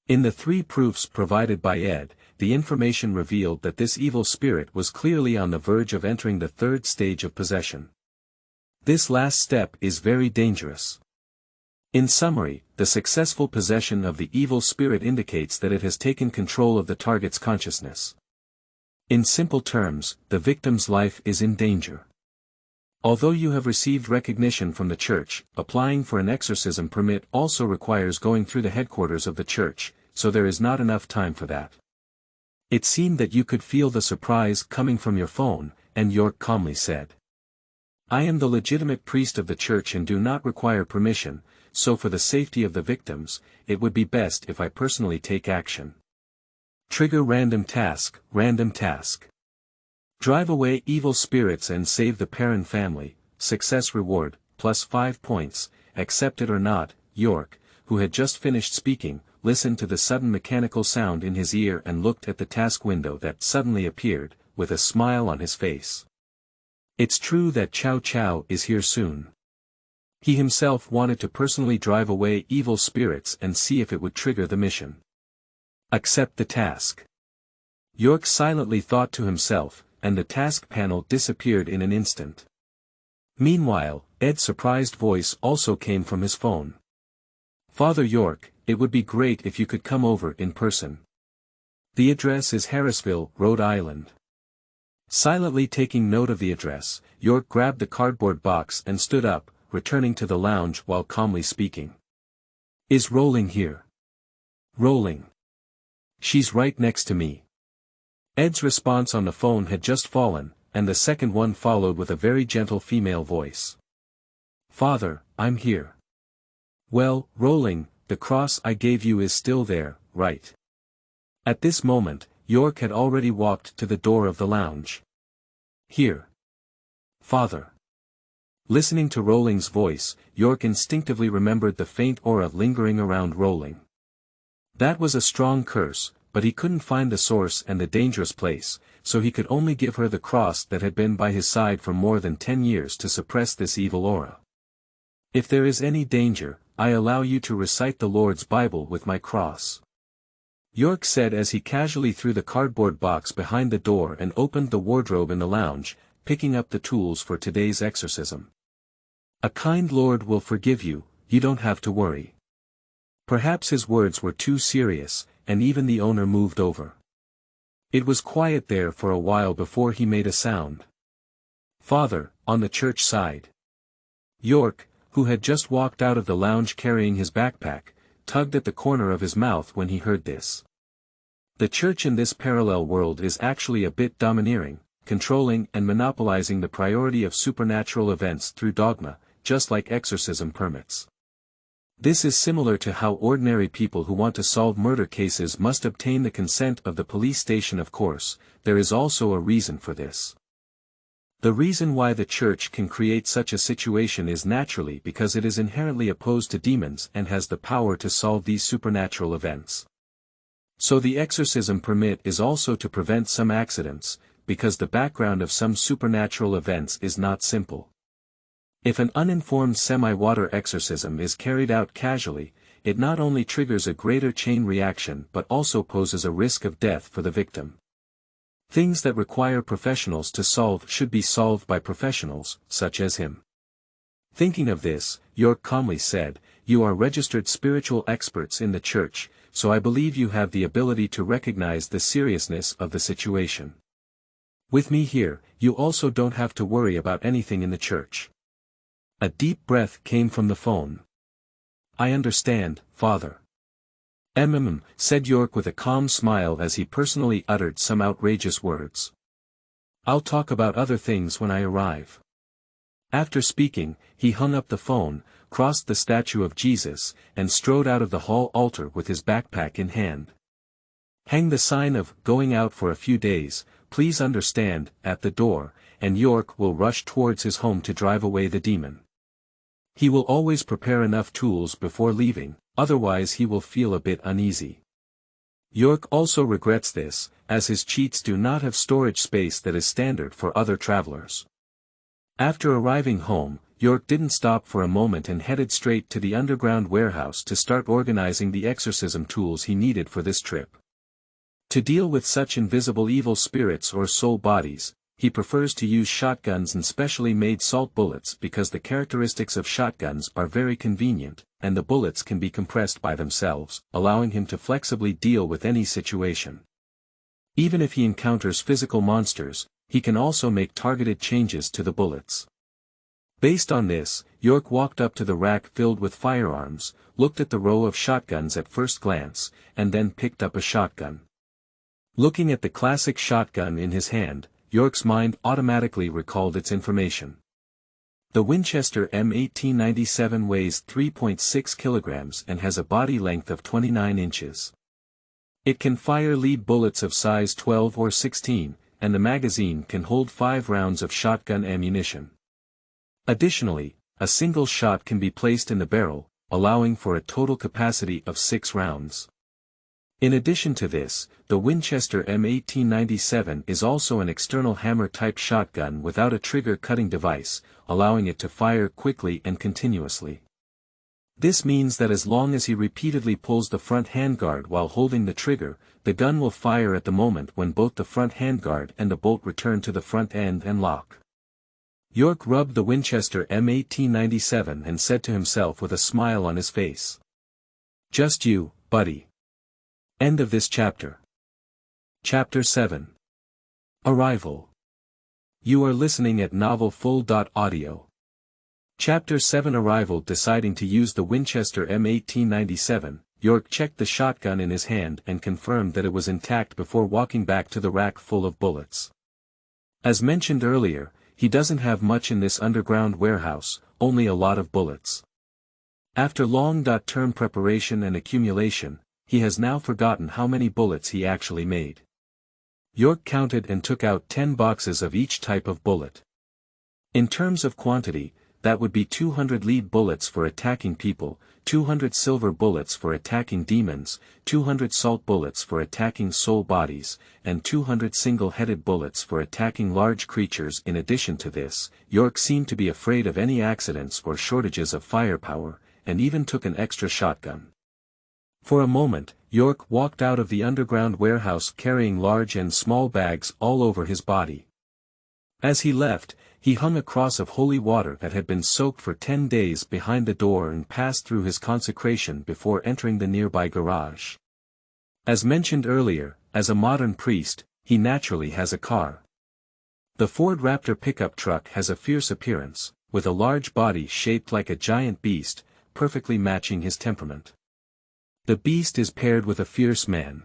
In the 3 proofs provided by Ed, the information revealed that this evil spirit was clearly on the verge of entering the 3rd stage of possession. This last step is very dangerous. In summary, the successful possession of the evil spirit indicates that it has taken control of the target's consciousness. In simple terms, the victim's life is in danger. Although you have received recognition from the church, applying for an exorcism permit also requires going through the headquarters of the church, so there is not enough time for that. It seemed that you could feel the surprise coming from your phone, and York calmly said, I am the legitimate priest of the church and do not require permission, so for the safety of the victims, it would be best if I personally take action. Trigger random task, random task. Drive away evil spirits and save the Perrin family, success reward, plus 5 points, accept it or not. York, who had just finished speaking, listened to the sudden mechanical sound in his ear and looked at the task window that suddenly appeared, with a smile on his face. It's true that Chow Chow is here soon. He himself wanted to personally drive away evil spirits and see if it would trigger the mission. Accept the task. York silently thought to himself, and the task panel disappeared in an instant. Meanwhile, Ed's surprised voice also came from his phone. Father York, it would be great if you could come over in person. The address is Harrisville, Rhode Island. Silently taking note of the address, York grabbed the cardboard box and stood up, returning to the lounge while calmly speaking. Is Rolling here? Rolling. She's right next to me. Ed's response on the phone had just fallen, and the second one followed with a very gentle female voice. Father, I'm here. Well, Rolling, the cross I gave you is still there, right? At this moment, York had already walked to the door of the lounge. Here. Father. Listening to Rolling's voice, York instinctively remembered the faint aura lingering around Rolling. That was a strong curse, but he couldn't find the source and the dangerous place, so he could only give her the cross that had been by his side for more than 10 years to suppress this evil aura. If there is any danger, I allow you to recite the Lord's Bible with my cross. York said as he casually threw the cardboard box behind the door and opened the wardrobe in the lounge, picking up the tools for today's exorcism. A kind Lord will forgive you, you don't have to worry. Perhaps his words were too serious, and even the owner moved over. It was quiet there for a while before he made a sound. Father, on the church side. York, who had just walked out of the lounge carrying his backpack, tugged at the corner of his mouth when he heard this. The church in this parallel world is actually a bit domineering, controlling and monopolizing the priority of supernatural events through dogma, just like exorcism permits. This is similar to how ordinary people who want to solve murder cases must obtain the consent of the police station. Of course, there is also a reason for this. The reason why the church can create such a situation is naturally because it is inherently opposed to demons and has the power to solve these supernatural events. So the exorcism permit is also to prevent some accidents, because the background of some supernatural events is not simple. If an uninformed semi-water exorcism is carried out casually, it not only triggers a greater chain reaction but also poses a risk of death for the victim. Things that require professionals to solve should be solved by professionals, such as him. Thinking of this, York calmly said, "You are registered spiritual experts in the church, so I believe you have the ability to recognize the seriousness of the situation. With me here, you also don't have to worry about anything in the church." A deep breath came from the phone. "I understand, Father." Said York with a calm smile as he personally uttered some outrageous words. "I'll talk about other things when I arrive." After speaking, he hung up the phone, crossed the statue of Jesus, and strode out of the hall altar with his backpack in hand. "Hang the sign of 'Going out for a few days, please understand,' at the door, and York will rush towards his home to drive away the demon. He will always prepare enough tools before leaving, otherwise he will feel a bit uneasy. York also regrets this, as his cheats do not have storage space that is standard for other travelers. After arriving home, York didn't stop for a moment and headed straight to the underground warehouse to start organizing the exorcism tools he needed for this trip. To deal with such invisible evil spirits or soul bodies, he prefers to use shotguns and specially made salt bullets because the characteristics of shotguns are very convenient, and the bullets can be compressed by themselves, allowing him to flexibly deal with any situation. Even if he encounters physical monsters, he can also make targeted changes to the bullets. Based on this, York walked up to the rack filled with firearms, looked at the row of shotguns at first glance, and then picked up a shotgun. Looking at the classic shotgun in his hand, York's mind automatically recalled its information. The Winchester M1897 weighs 3.6 kilograms and has a body length of 29 inches. It can fire lead bullets of size 12 or 16, and the magazine can hold 5 rounds of shotgun ammunition. Additionally, a single shot can be placed in the barrel, allowing for a total capacity of 6 rounds. In addition to this, the Winchester M1897 is also an external hammer-type shotgun without a trigger-cutting device, allowing it to fire quickly and continuously. This means that as long as he repeatedly pulls the front handguard while holding the trigger, the gun will fire at the moment when both the front handguard and the bolt return to the front end and lock. York rubbed the Winchester M1897 and said to himself with a smile on his face, "Just you, buddy." End of this chapter. Chapter 7. Arrival. You are listening at novelfull.audio. Chapter 7. Arrival. Deciding to use the Winchester M1897, York checked the shotgun in his hand and confirmed that it was intact before walking back to the rack full of bullets. As mentioned earlier, he doesn't have much in this underground warehouse, only a lot of bullets. After long-term preparation and accumulation, he has now forgotten how many bullets he actually made. York counted and took out 10 boxes of each type of bullet. In terms of quantity, that would be 200 lead bullets for attacking people, 200 silver bullets for attacking demons, 200 salt bullets for attacking soul bodies, and 200 single-headed bullets for attacking large creatures. In addition to this, York seemed to be afraid of any accidents or shortages of firepower, and even took an extra shotgun. For a moment, York walked out of the underground warehouse carrying large and small bags all over his body. As he left, he hung a cross of holy water that had been soaked for 10 days behind the door and passed through his consecration before entering the nearby garage. As mentioned earlier, as a modern priest, he naturally has a car. The Ford Raptor pickup truck has a fierce appearance, with a large body shaped like a giant beast, perfectly matching his temperament. The beast is paired with a fierce man.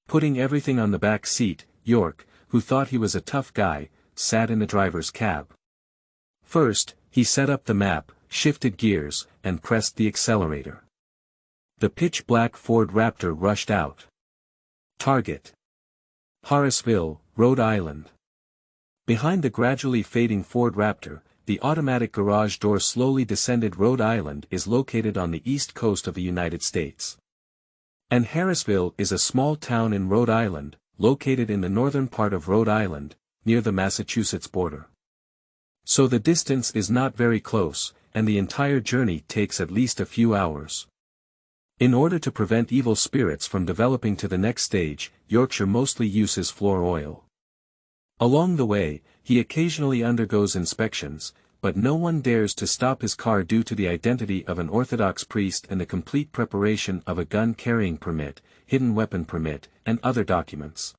Putting everything on the back seat, York, who thought he was a tough guy, sat in the driver's cab. First, he set up the map, shifted gears, and pressed the accelerator. The pitch-black Ford Raptor rushed out. Target: Harrisville, Rhode Island. Behind the gradually fading Ford Raptor, the automatic garage door slowly descended. Rhode Island is located on the east coast of the United States. And Harrisville is a small town in Rhode Island, located in the northern part of Rhode Island, near the Massachusetts border. So the distance is not very close, and the entire journey takes at least a few hours. In order to prevent evil spirits from developing to the next stage, Yorkshire mostly uses floor oil. Along the way, he occasionally undergoes inspections, but no one dares to stop his car due to the identity of an Orthodox priest and the complete preparation of a gun-carrying permit, hidden weapon permit, and other documents.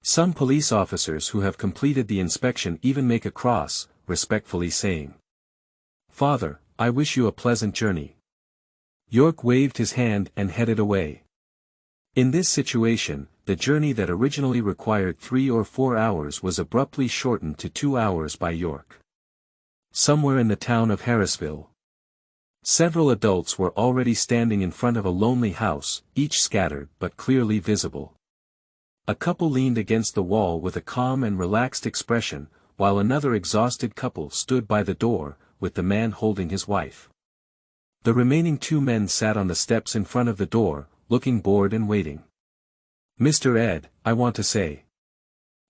Some police officers who have completed the inspection even make a cross, respectfully saying, "Father, I wish you a pleasant journey." York waved his hand and headed away. In this situation, the journey that originally required 3 or 4 hours was abruptly shortened to 2 hours by York. Somewhere in the town of Harrisville, several adults were already standing in front of a lonely house, each scattered but clearly visible. A couple leaned against the wall with a calm and relaxed expression, while another exhausted couple stood by the door, with the man holding his wife. The remaining 2 men sat on the steps in front of the door, looking bored and waiting. "Mr. Ed, I want to say."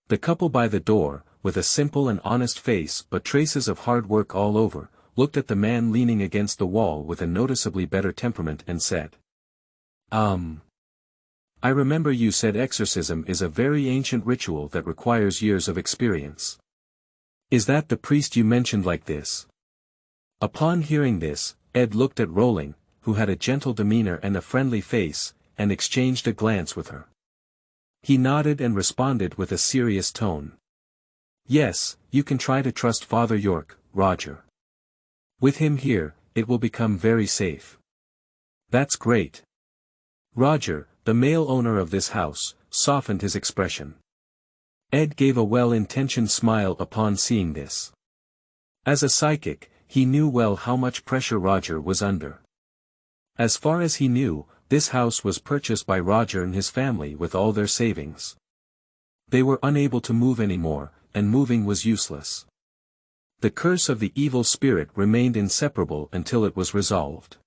The couple by the door, with a simple and honest face but traces of hard work all over, looked at the man leaning against the wall with a noticeably better temperament and said, I remember you said exorcism is a very ancient ritual that requires years of experience. Is that the priest you mentioned like this?" Upon hearing this, Ed looked at Rowling, who had a gentle demeanor and a friendly face, and exchanged a glance with her. He nodded and responded with a serious tone. "Yes, you can try to trust Father York, Roger. With him here, it will become very safe." "That's great." Roger, the male owner of this house, softened his expression. Ed gave a well-intentioned smile upon seeing this. As a psychic, he knew well how much pressure Roger was under. As far as he knew, this house was purchased by Roger and his family with all their savings. They were unable to move anymore, and moving was useless. The curse of the evil spirit remained inseparable until it was resolved.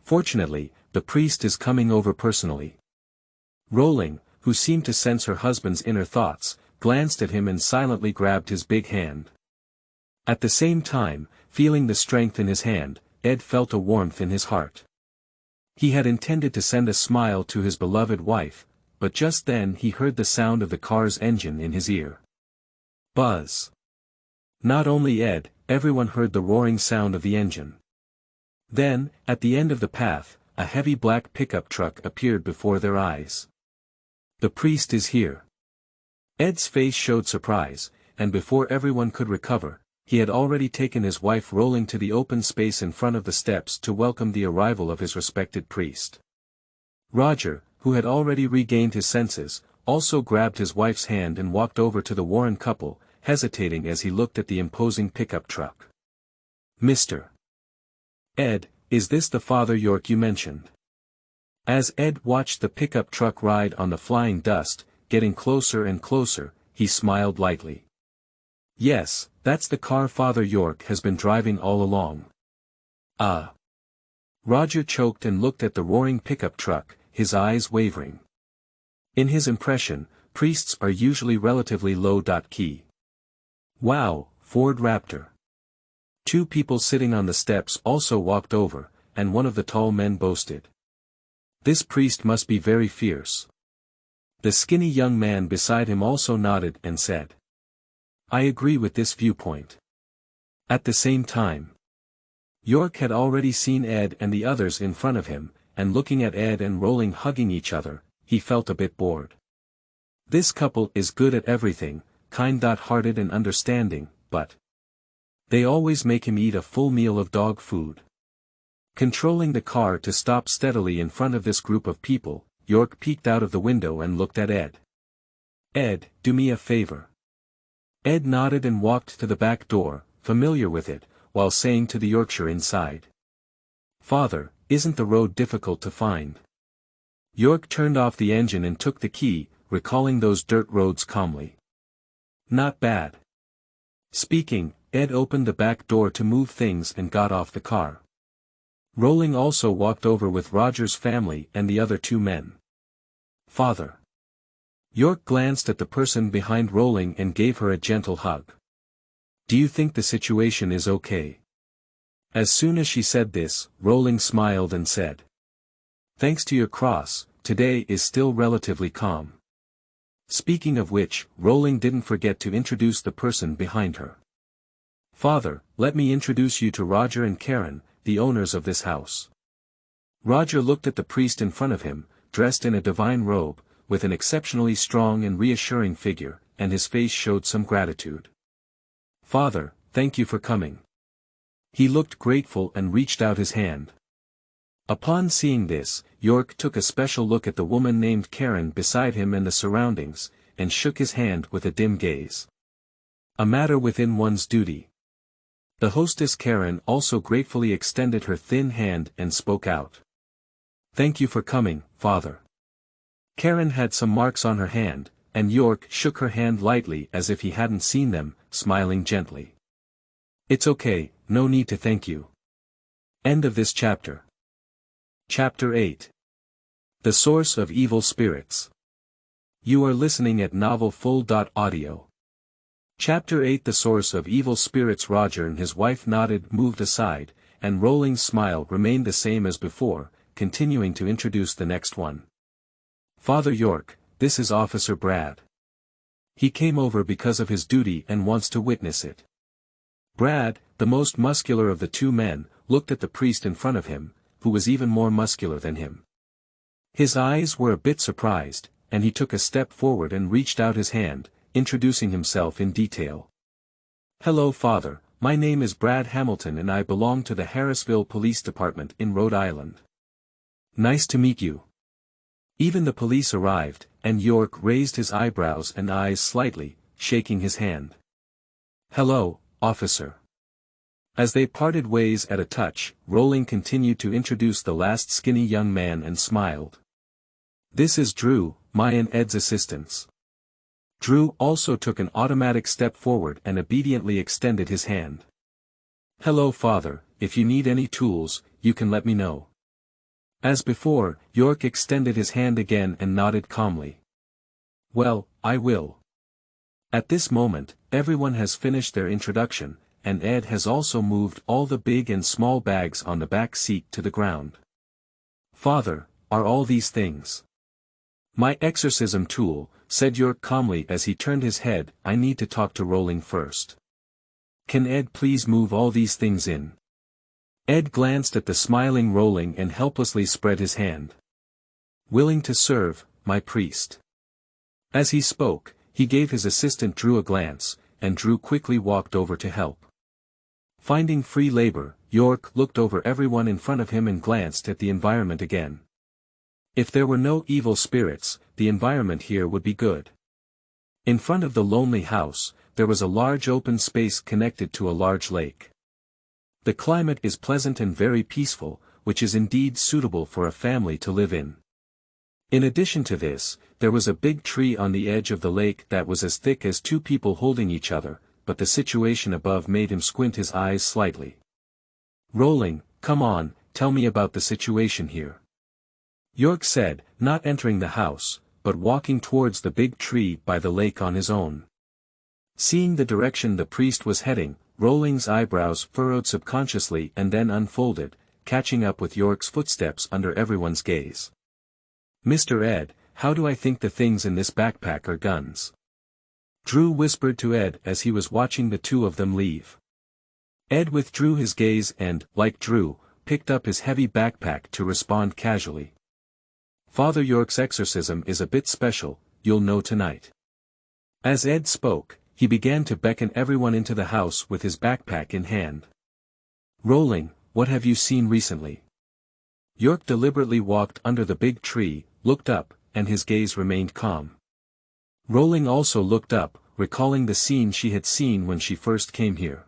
Fortunately, the priest is coming over personally. Rowling, who seemed to sense her husband's inner thoughts, glanced at him and silently grabbed his big hand. At the same time, feeling the strength in his hand, Ed felt a warmth in his heart. He had intended to send a smile to his beloved wife, but just then he heard the sound of the car's engine in his ear. Buzz. Not only Ed, everyone heard the roaring sound of the engine. Then, at the end of the path, a heavy black pickup truck appeared before their eyes. "The priest is here." Ed's face showed surprise, and before everyone could recover, he had already taken his wife Rowling to the open space in front of the steps to welcome the arrival of his respected priest. Roger, who had already regained his senses, also grabbed his wife's hand and walked over to the Warren couple, hesitating as he looked at the imposing pickup truck. "Mr. Ed, is this the Father York you mentioned?" As Ed watched the pickup truck ride on the flying dust, getting closer and closer, he smiled lightly. "Yes, that's the car Father York has been driving all along." "Ah." Roger choked and looked at the roaring pickup truck, his eyes wavering. In his impression, priests are usually relatively low-key. "Wow, Ford Raptor." 2 people sitting on the steps also walked over, and one of the tall men boasted, "This priest must be very fierce." The skinny young man beside him also nodded and said, "I agree with this viewpoint." At the same time, York had already seen Ed and the others in front of him, and looking at Ed and Rowling hugging each other, he felt a bit bored. This couple is good at everything, kind-hearted and understanding, but They always make him eat a full meal of dog food. Controlling the car to stop steadily in front of this group of people, York peeked out of the window and looked at Ed. "Ed, do me a favor." Ed nodded and walked to the back door, familiar with it, while saying to the Yorkshire inside, "Father, isn't the road difficult to find?" York turned off the engine and took the key, recalling those dirt roads calmly. "Not bad." Speaking, Ed opened the back door to move things and got off the car. Rolling also walked over with Roger's family and the other two men. "Father." York glanced at the person behind Rolling and gave her a gentle hug. "Do you think the situation is okay?" As soon as she said this, Rolling smiled and said, "Thanks to your cross, today is still relatively calm." Speaking of which, Rolling didn't forget to introduce the person behind her. "Father, let me introduce you to Roger and Karen, the owners of this house." Roger looked at the priest in front of him, dressed in a divine robe, with an exceptionally strong and reassuring figure, and his face showed some gratitude. "Father, thank you for coming." He looked grateful and reached out his hand. Upon seeing this, York took a special look at the woman named Karen beside him and the surroundings, and shook his hand with a dim gaze. A matter within one's duty. The hostess Karen also gratefully extended her thin hand and spoke out. "Thank you for coming, Father." Karen had some marks on her hand, and York shook her hand lightly as if he hadn't seen them, smiling gently. "It's okay, no need to thank you." End of this chapter. Chapter 8. The Source of Evil Spirits. You are listening at novelfull.audio. Chapter 8. The Source of Evil Spirits. Roger and his wife nodded, moved aside, and Rolling's smile remained the same as before, continuing to introduce the next one. "Father York, this is Officer Brad. He came over because of his duty and wants to witness it." Brad, the most muscular of the two men, looked at the priest in front of him, who was even more muscular than him. His eyes were a bit surprised, and he took a step forward and reached out his hand, introducing himself in detail. "Hello, Father, my name is Brad Hamilton and I belong to the Harrisville Police Department in Rhode Island." "Nice to meet you." Even the police arrived, and York raised his eyebrows and eyes slightly, shaking his hand. "Hello, officer." As they parted ways at a touch, Rolling continued to introduce the last skinny young man and smiled. "This is Drew, my and Ed's assistants." Drew also took an automatic step forward and obediently extended his hand. "Hello, Father, if you need any tools, you can let me know." As before, York extended his hand again and nodded calmly. "Well, I will." At this moment, everyone has finished their introduction, and Ed has also moved all the big and small bags on the back seat to the ground. "Father, are all these things?" "My exorcism tool," said York calmly as he turned his head. "I need to talk to Rolling first. Can Ed please move all these things in?" Ed glanced at the smiling Rolling and helplessly spread his hand. "Willing to serve, my priest." As he spoke, he gave his assistant Drew a glance, and Drew quickly walked over to help. Finding free labor, York looked over everyone in front of him and glanced at the environment again. If there were no evil spirits, the environment here would be good. In front of the lonely house, there was a large open space connected to a large lake. The climate is pleasant and very peaceful, which is indeed suitable for a family to live in. In addition to this, there was a big tree on the edge of the lake that was as thick as two people holding each other, but the situation above made him squint his eyes slightly. "Rolling, come on, tell me about the situation here," York said, not entering the house, but walking towards the big tree by the lake on his own. Seeing the direction the priest was heading, Rolling's eyebrows furrowed subconsciously and then unfolded, catching up with York's footsteps under everyone's gaze. "Mr. Ed, how do I think the things in this backpack are guns?" Drew whispered to Ed as he was watching the two of them leave. Ed withdrew his gaze and, like Drew, picked up his heavy backpack to respond casually. "Father York's exorcism is a bit special, you'll know tonight." As Ed spoke, he began to beckon everyone into the house with his backpack in hand. "Rolling, what have you seen recently?" York deliberately walked under the big tree, looked up, and his gaze remained calm. Rolling also looked up, recalling the scene she had seen when she first came here.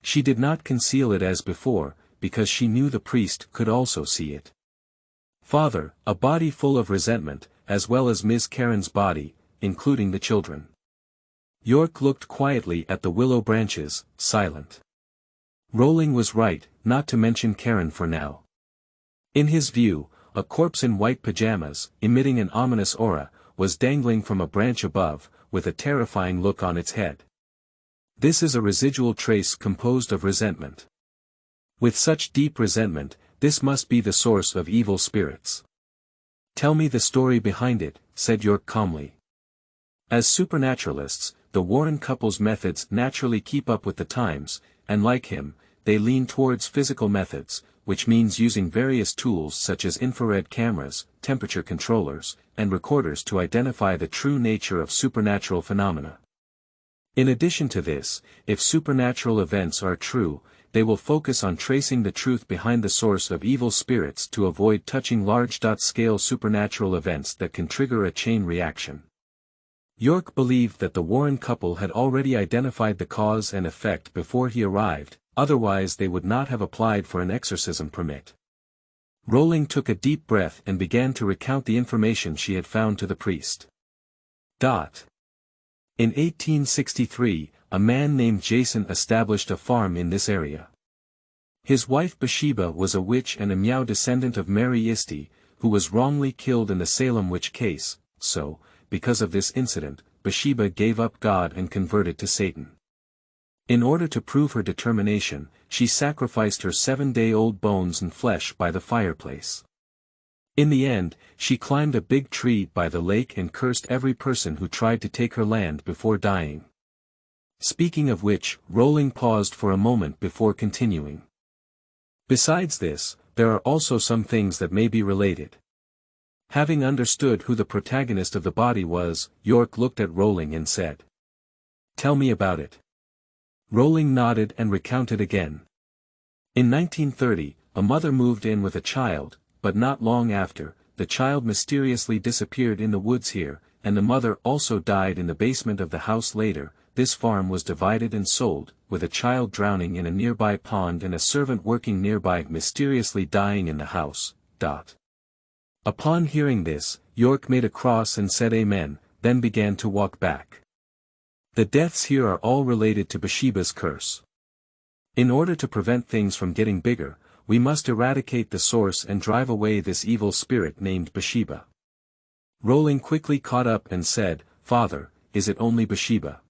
She did not conceal it as before, because she knew the priest could also see it. "Father, a body full of resentment, as well as Miss Karen's body, including the children." York looked quietly at the willow branches, silent. Rolling was right, not to mention Karen for now. In his view, a corpse in white pajamas, emitting an ominous aura, was dangling from a branch above, with a terrifying look on its head. This is a residual trace composed of resentment. With such deep resentment, this must be the source of evil spirits. "Tell me the story behind it," said York calmly. As supernaturalists, the Warren couple's methods naturally keep up with the times, and like him, they lean towards physical methods, which means using various tools such as infrared cameras, temperature controllers, and recorders to identify the true nature of supernatural phenomena. In addition to this, if supernatural events are true, they will focus on tracing the truth behind the source of evil spirits to avoid touching large-scale supernatural events that can trigger a chain reaction. York believed that the Warren couple had already identified the cause and effect before he arrived, otherwise they would not have applied for an exorcism permit. Rolling took a deep breath and began to recount the information she had found to the priest. In 1863, a man named Jason established a farm in this area. His wife Bathsheba was a witch and a Miao descendant of Mary Isti, who was wrongly killed in the Salem witch case, so, because of this incident, Bathsheba gave up God and converted to Satan. In order to prove her determination, she sacrificed her 7-day-old bones and flesh by the fireplace. In the end, she climbed a big tree by the lake and cursed every person who tried to take her land before dying. Speaking of which, Rolling paused for a moment before continuing. Besides this, there are also some things that may be related. Having understood who the protagonist of the body was, York looked at Rolling and said, "Tell me about it." Rolling nodded and recounted again. In 1930, a mother moved in with a child, but not long after, the child mysteriously disappeared in the woods here, and the mother also died in the basement of the house later. This farm was divided and sold, with a child drowning in a nearby pond and a servant working nearby mysteriously dying in the house. Upon hearing this, York made a cross and said amen, then began to walk back. The deaths here are all related to Bathsheba's curse. In order to prevent things from getting bigger, we must eradicate the source and drive away this evil spirit named Bathsheba. Rolling quickly caught up and said, "Father, is it only Bathsheba?"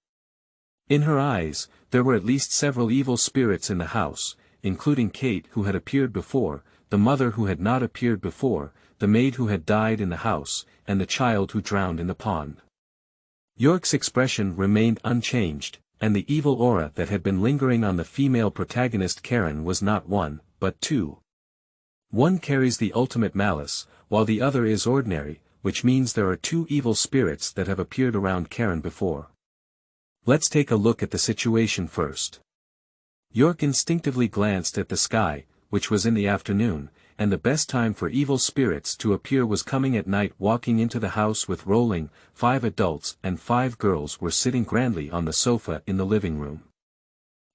In her eyes, there were at least several evil spirits in the house, including Kate who had appeared before, the mother who had not appeared before, the maid who had died in the house, and the child who drowned in the pond. York's expression remained unchanged, and the evil aura that had been lingering on the female protagonist Karen was not one, but two. One carries the ultimate malice, while the other is ordinary, which means there are two evil spirits that have appeared around Karen before. Let's take a look at the situation first. York instinctively glanced at the sky, which was in the afternoon, and the best time for evil spirits to appear was coming at night. Walking into the house with Rolling, 5 adults and 5 girls were sitting grandly on the sofa in the living room.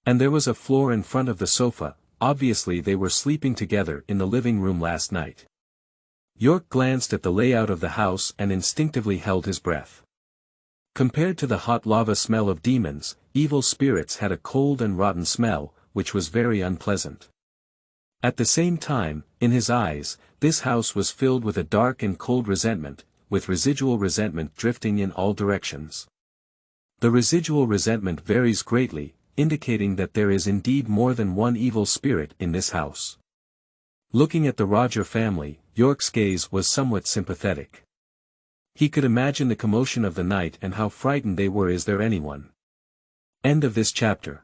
And there was a floor in front of the sofa, obviously they were sleeping together in the living room last night. York glanced at the layout of the house and instinctively held his breath. Compared to the hot lava smell of demons, evil spirits had a cold and rotten smell, which was very unpleasant. At the same time, in his eyes, this house was filled with a dark and cold resentment, with residual resentment drifting in all directions. The residual resentment varies greatly, indicating that there is indeed more than one evil spirit in this house. Looking at the Roger family, York's gaze was somewhat sympathetic. He could imagine the commotion of the night and how frightened they were. Is there anyone? End of this chapter.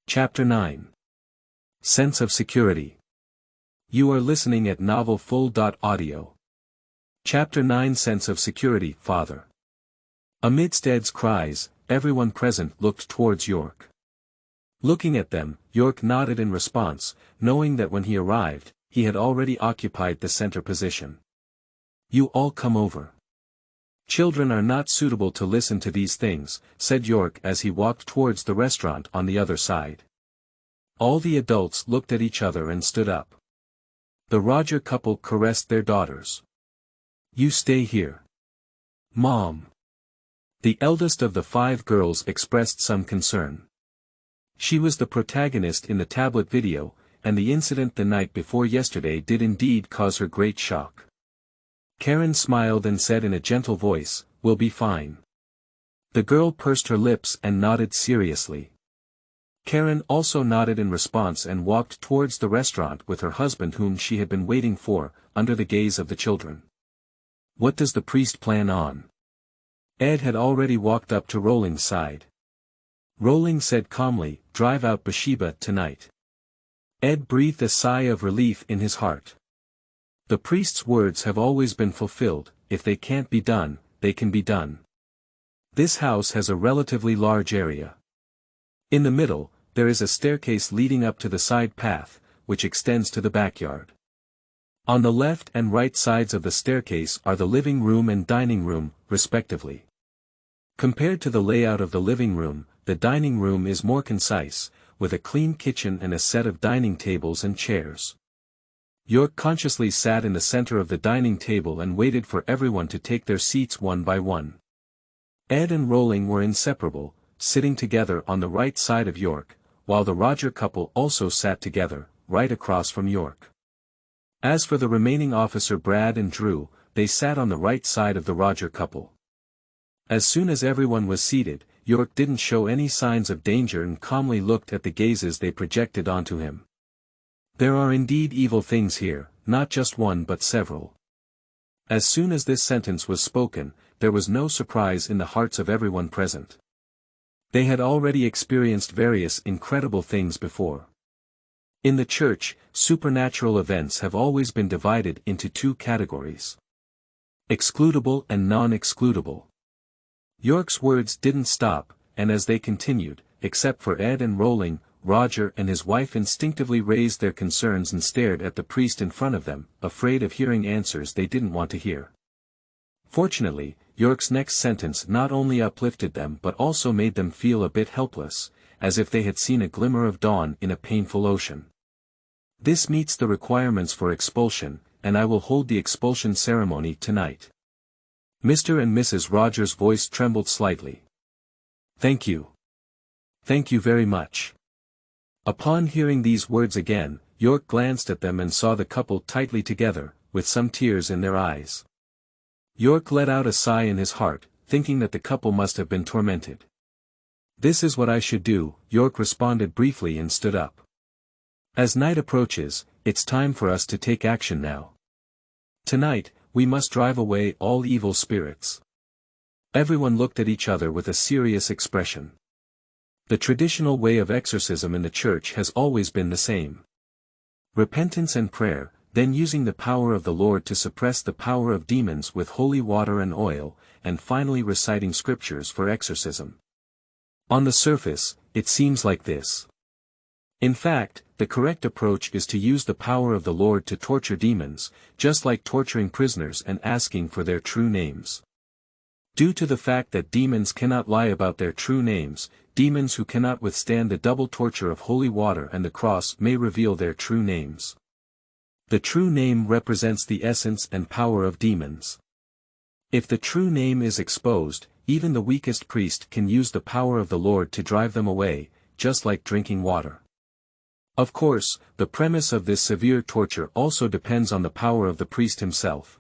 Chapter 9. Sense of security. You are listening at novelfull.audio. Chapter 9. Sense of security. Father. Amidst Ed's cries, everyone present looked towards York. Looking at them, York nodded in response, knowing that when he arrived, he had already occupied the center position. "You all come over. Children are not suitable to listen to these things," said York as he walked towards the restaurant on the other side. All the adults looked at each other and stood up. The Roger couple caressed their daughters. "You stay here. Mom." The eldest of the 5 girls expressed some concern. She was the protagonist in the tablet video, and the incident the night before yesterday did indeed cause her great shock. Karen smiled and said in a gentle voice, "We'll be fine." The girl pursed her lips and nodded seriously. Karen also nodded in response and walked towards the restaurant with her husband whom she had been waiting for, under the gaze of the children. "What does the priest plan on?" Ed had already walked up to Rolling's side. Rolling said calmly, "Drive out Bathsheba tonight." Ed breathed a sigh of relief in his heart. The priest's words have always been fulfilled. If they can't be done, they can be done. This house has a relatively large area. In the middle, there is a staircase leading up to the side path, which extends to the backyard. On the left and right sides of the staircase are the living room and dining room, respectively. Compared to the layout of the living room, the dining room is more concise, with a clean kitchen and a set of dining tables and chairs. York consciously sat in the center of the dining table and waited for everyone to take their seats one by one. Ed and Rolling were inseparable, sitting together on the right side of York, while the Roger couple also sat together, right across from York. As for the remaining officer Brad and Drew, they sat on the right side of the Roger couple. As soon as everyone was seated, York didn't show any signs of danger and calmly looked at the gazes they projected onto him. There are indeed evil things here, not just one but several. As soon as this sentence was spoken, there was no surprise in the hearts of everyone present. They had already experienced various incredible things before. In the church, supernatural events have always been divided into 2 categories: excludable and non-excludable. York's words didn't stop, and as they continued, except for Ed and Rolling, Roger and his wife instinctively raised their concerns and stared at the priest in front of them, afraid of hearing answers they didn't want to hear. Fortunately, York's next sentence not only uplifted them but also made them feel a bit helpless, as if they had seen a glimmer of dawn in a painful ocean. "This meets the requirements for expulsion, and I will hold the expulsion ceremony tonight." Mr. and Mrs. Rogers' voice trembled slightly. "Thank you. Thank you very much." Upon hearing these words again, York glanced at them and saw the couple tightly together, with some tears in their eyes. York let out a sigh in his heart, thinking that the couple must have been tormented. "This is what I should do," York responded briefly and stood up. "As night approaches, it's time for us to take action now. Tonight, we must drive away all evil spirits." Everyone looked at each other with a serious expression. The traditional way of exorcism in the church has always been the same. Repentance and prayer, then using the power of the Lord to suppress the power of demons with holy water and oil, and finally reciting scriptures for exorcism. On the surface, it seems like this. In fact, the correct approach is to use the power of the Lord to torture demons, just like torturing prisoners and asking for their true names. Due to the fact that demons cannot lie about their true names, demons who cannot withstand the double torture of holy water and the cross may reveal their true names. The true name represents the essence and power of demons. If the true name is exposed, even the weakest priest can use the power of the Lord to drive them away, just like drinking water. Of course, the premise of this severe torture also depends on the power of the priest himself.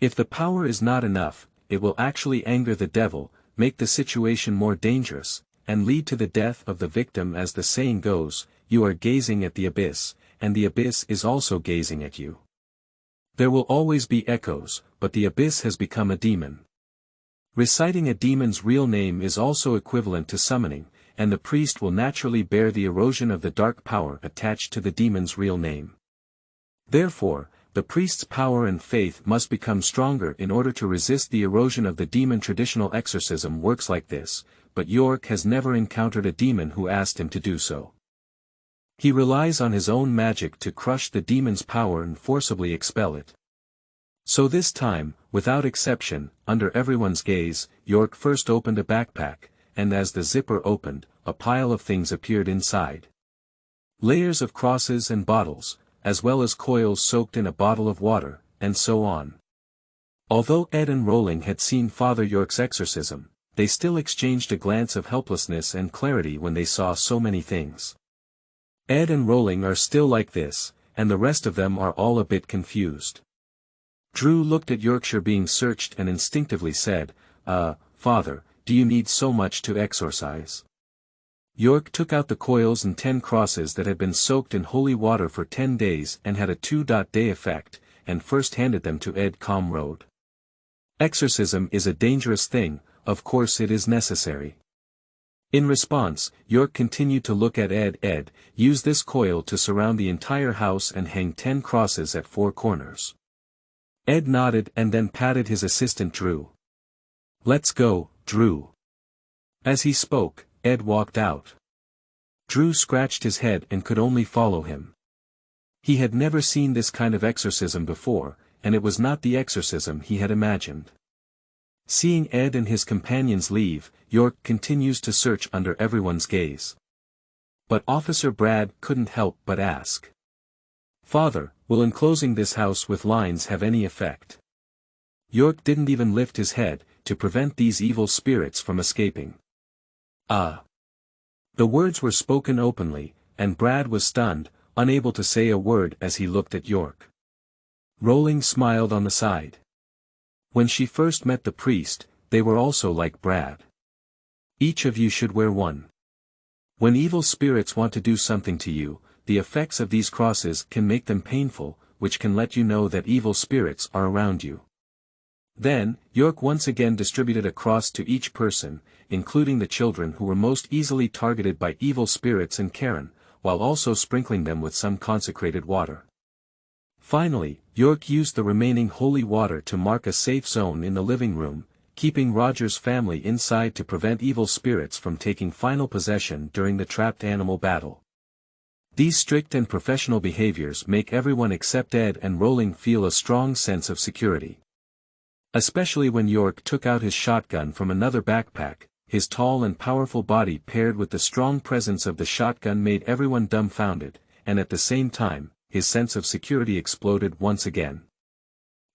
If the power is not enough, it will actually anger the devil, make the situation more dangerous, and lead to the death of the victim. As the saying goes, you are gazing at the abyss, and the abyss is also gazing at you. There will always be echoes, but the abyss has become a demon. Reciting a demon's real name is also equivalent to summoning, and the priest will naturally bear the erosion of the dark power attached to the demon's real name. Therefore, the priest's power and faith must become stronger in order to resist the erosion of the demon. Traditional exorcism works like this: but York has never encountered a demon who asked him to do so. He relies on his own magic to crush the demon's power and forcibly expel it. So this time, without exception, under everyone's gaze, York first opened a backpack, and as the zipper opened, a pile of things appeared inside. Layers of crosses and bottles, as well as coils soaked in a bottle of water, and so on. Although Ed and Rowling had seen Father York's exorcism, they still exchanged a glance of helplessness and clarity when they saw so many things. Ed and Rowling are still like this, and the rest of them are all a bit confused. Drew looked at Yorkshire being searched and instinctively said, Father, do you need so much to exorcise? York took out the coils and 10 crosses that had been soaked in holy water for 10 days and had a 2-day effect, and first handed them to Ed Comrode. Exorcism is a dangerous thing, of course it is necessary. In response, York continued to look at Ed. Ed, use this coil to surround the entire house and hang 10 crosses at 4 corners. Ed nodded and then patted his assistant Drew. Let's go, Drew. As he spoke, Ed walked out. Drew scratched his head and could only follow him. He had never seen this kind of exorcism before, and it was not the exorcism he had imagined. Seeing Ed and his companions leave, York continues to search under everyone's gaze. But Officer Brad couldn't help but ask. Father, will enclosing this house with lines have any effect? York didn't even lift his head, to prevent these evil spirits from escaping. The words were spoken openly, and Brad was stunned, unable to say a word as he looked at York. Rowling smiled on the side. When she first met the priest, they were also like Brad. Each of you should wear one. When evil spirits want to do something to you, the effects of these crosses can make them painful, which can let you know that evil spirits are around you. Then, York once again distributed a cross to each person, including the children who were most easily targeted by evil spirits and Karen, while also sprinkling them with some consecrated water. Finally, York used the remaining holy water to mark a safe zone in the living room, keeping Roger's family inside to prevent evil spirits from taking final possession during the trapped animal battle. These strict and professional behaviors make everyone except Ed and Rowling feel a strong sense of security. Especially when York took out his shotgun from another backpack, his tall and powerful body paired with the strong presence of the shotgun made everyone dumbfounded, and at the same time, his sense of security exploded once again.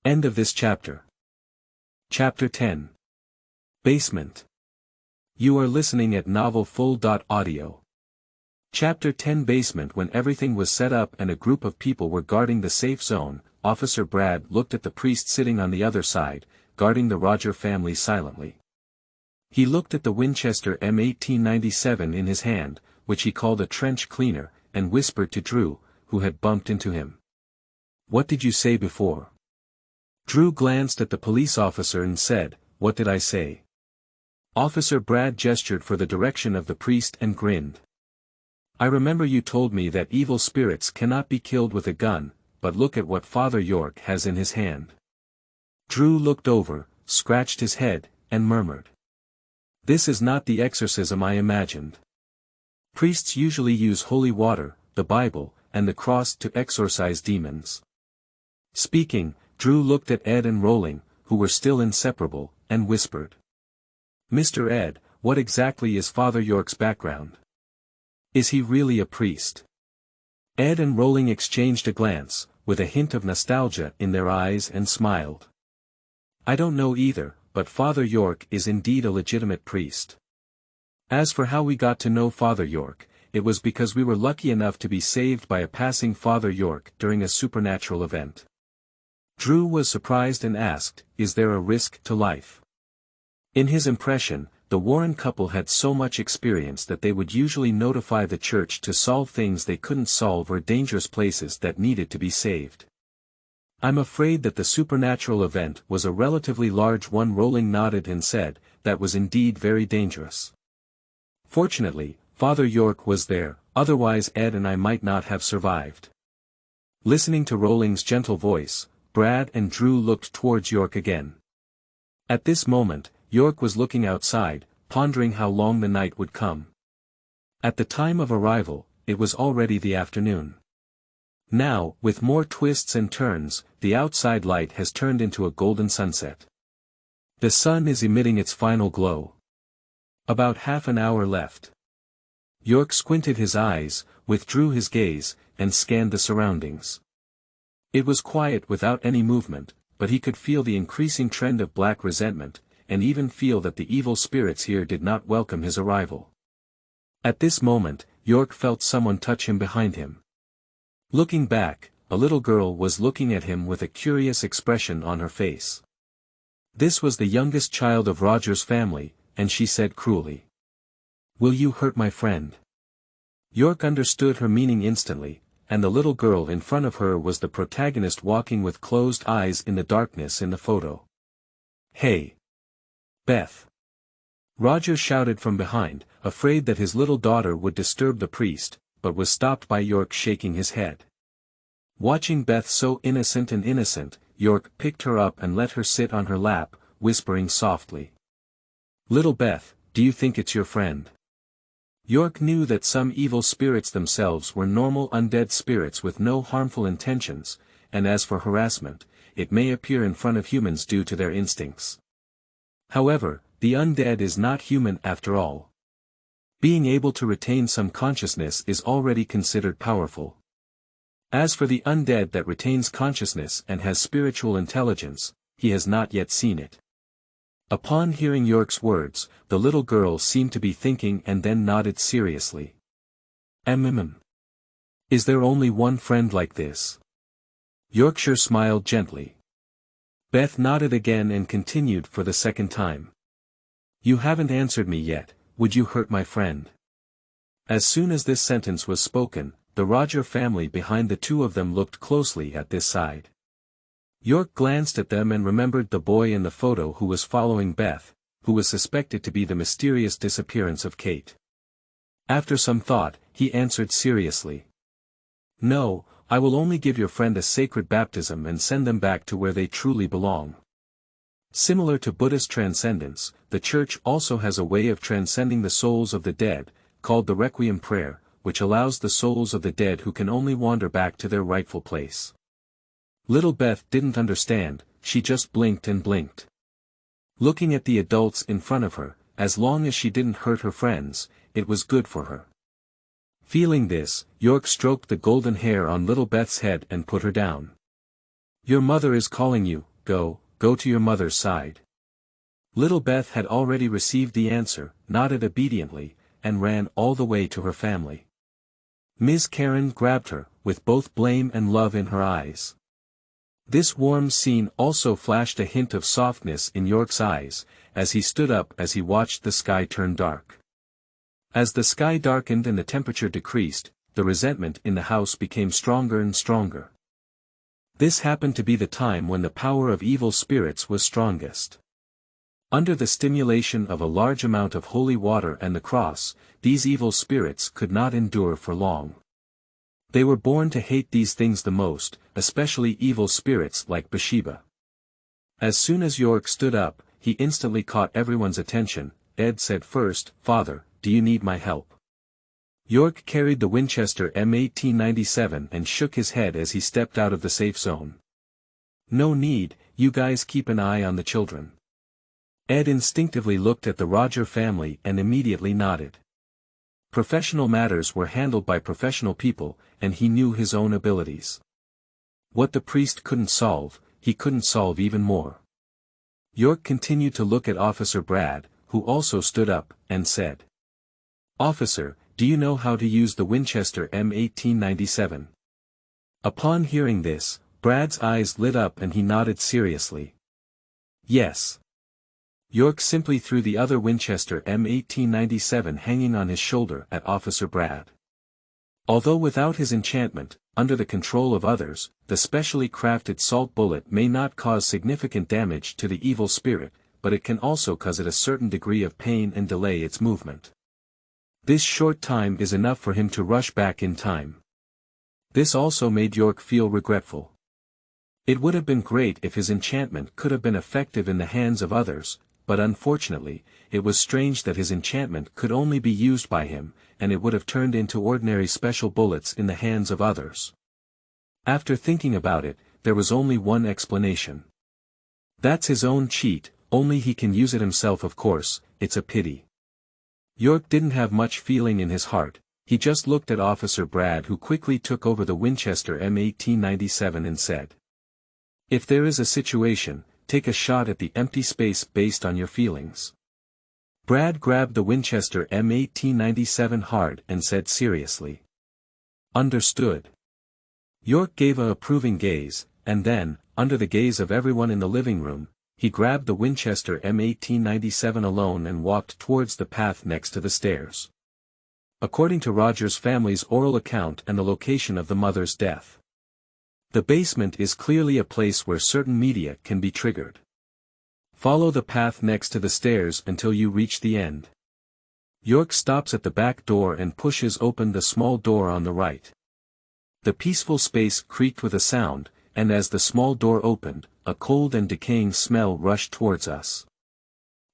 End of this chapter. Chapter 10. Basement. You are listening at novelfull.audio. Chapter 10. Basement. When everything was set up and a group of people were guarding the safe zone, Officer Brad looked at the priest sitting on the other side, guarding the Roger family silently. He looked at the Winchester M1897 in his hand, which he called a trench cleaner, and whispered to Drew, who had bumped into him. What did you say before? Drew glanced at the police officer and said, What did I say? Officer Brad gestured for the direction of the priest and grinned. I remember you told me that evil spirits cannot be killed with a gun, but look at what Father York has in his hand. Drew looked over, scratched his head, and murmured. This is not the exorcism I imagined. Priests usually use holy water, the Bible, and the cross to exorcise demons. Speaking, Drew looked at Ed and Rowling, who were still inseparable, and whispered. Mr. Ed, what exactly is Father York's background? Is he really a priest? Ed and Rowling exchanged a glance, with a hint of nostalgia in their eyes and smiled. I don't know either, but Father York is indeed a legitimate priest. As for how we got to know Father York, it was because we were lucky enough to be saved by a passing Father York during a supernatural event. Drew was surprised and asked, Is there a risk to life? In his impression, the Warren couple had so much experience that they would usually notify the church to solve things they couldn't solve or dangerous places that needed to be saved. I'm afraid that the supernatural event was a relatively large one. Rowling nodded and said, That was indeed very dangerous. Fortunately, Father York was there, otherwise Ed and I might not have survived. Listening to Rowling's gentle voice, Brad and Drew looked towards York again. At this moment, York was looking outside, pondering how long the night would come. At the time of arrival, it was already the afternoon. Now, with more twists and turns, the outside light has turned into a golden sunset. The sun is emitting its final glow. About half an hour left. York squinted his eyes, withdrew his gaze, and scanned the surroundings. It was quiet without any movement, but he could feel the increasing trend of black resentment, and even feel that the evil spirits here did not welcome his arrival. At this moment, York felt someone touch him behind him. Looking back, a little girl was looking at him with a curious expression on her face. This was the youngest child of Roger's family, and she said cruelly, "Will you hurt my friend?" York understood her meaning instantly, and the little girl in front of her was the protagonist walking with closed eyes in the darkness in the photo. "Hey! Beth!" Roger shouted from behind, afraid that his little daughter would disturb the priest, but was stopped by York shaking his head. Watching Beth so innocent, York picked her up and let her sit on her lap, whispering softly, "Little Beth, do you think it's your friend?" York knew that some evil spirits themselves were normal undead spirits with no harmful intentions, and as for harassment, it may appear in front of humans due to their instincts. However, the undead is not human after all. Being able to retain some consciousness is already considered powerful. As for the undead that retains consciousness and has spiritual intelligence, he has not yet seen it. Upon hearing York's words, the little girl seemed to be thinking and then nodded seriously. Is there only one friend like this?" Yorkshire smiled gently. Beth nodded again and continued for the second time. "You haven't answered me yet, would you hurt my friend?" As soon as this sentence was spoken, the Roger family behind the two of them looked closely at this side. York glanced at them and remembered the boy in the photo who was following Beth, who was suspected to be the mysterious disappearance of Kate. After some thought, he answered seriously, "No, I will only give your friend a sacred baptism and send them back to where they truly belong." Similar to Buddhist transcendence, the Church also has a way of transcending the souls of the dead, called the Requiem prayer, which allows the souls of the dead who can only wander back to their rightful place. Little Beth didn't understand, she just blinked and blinked. Looking at the adults in front of her, as long as she didn't hurt her friends, it was good for her. Feeling this, York stroked the golden hair on little Beth's head and put her down. "Your mother is calling you, go to your mother's side." Little Beth had already received the answer, nodded obediently, and ran all the way to her family. Ms. Karen grabbed her, with both blame and love in her eyes. This warm scene also flashed a hint of softness in York's eyes, as he stood up as he watched the sky turn dark. As the sky darkened and the temperature decreased, the resentment in the house became stronger and stronger. This happened to be the time when the power of evil spirits was strongest. Under the stimulation of a large amount of holy water and the cross, these evil spirits could not endure for long. They were born to hate these things the most, especially evil spirits like Bathsheba. As soon as York stood up, he instantly caught everyone's attention. Ed said first, "Father, do you need my help?" York carried the Winchester M1897 and shook his head as he stepped out of the safe zone. "No need, you guys keep an eye on the children." Ed instinctively looked at the Roger family and immediately nodded. Professional matters were handled by professional people, and he knew his own abilities. What the priest couldn't solve, he couldn't solve even more. York continued to look at Officer Brad, who also stood up, and said, "Officer, do you know how to use the Winchester M1897? Upon hearing this, Brad's eyes lit up and he nodded seriously. "Yes." York simply threw the other Winchester M1897 hanging on his shoulder at Officer Brad. Although without his enchantment, under the control of others, the specially crafted salt bullet may not cause significant damage to the evil spirit, but it can also cause it a certain degree of pain and delay its movement. This short time is enough for him to rush back in time. This also made York feel regretful. It would have been great if his enchantment could have been effective in the hands of others, but unfortunately, it was strange that his enchantment could only be used by him, and it would have turned into ordinary special bullets in the hands of others. After thinking about it, there was only one explanation. That's his own cheat, only he can use it himself, of course. It's a pity. York didn't have much feeling in his heart. He just looked at Officer Brad, who quickly took over the Winchester M1897 and said, "If there is a situation, take a shot at the empty space based on your feelings." Brad grabbed the Winchester M1897 hard and said seriously, "Understood." York gave a approving gaze, and then, under the gaze of everyone in the living room, he grabbed the Winchester M1897 alone and walked towards the path next to the stairs. According to Roger's family's oral account and the location of the mother's death, the basement is clearly a place where certain media can be triggered. Follow the path next to the stairs until you reach the end. York stops at the back door and pushes open the small door on the right. The peaceful space creaked with a sound, and as the small door opened, a cold and decaying smell rushed towards us.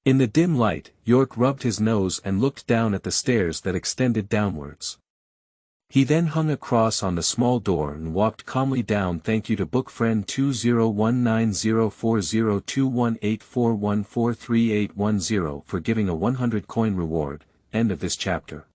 In the dim light, York rubbed his nose and looked down at the stairs that extended downwards. He then hung a cross on the small door and walked calmly down. Thank you to book friend 201904021841438110 for giving a 100 coin reward. End of this chapter.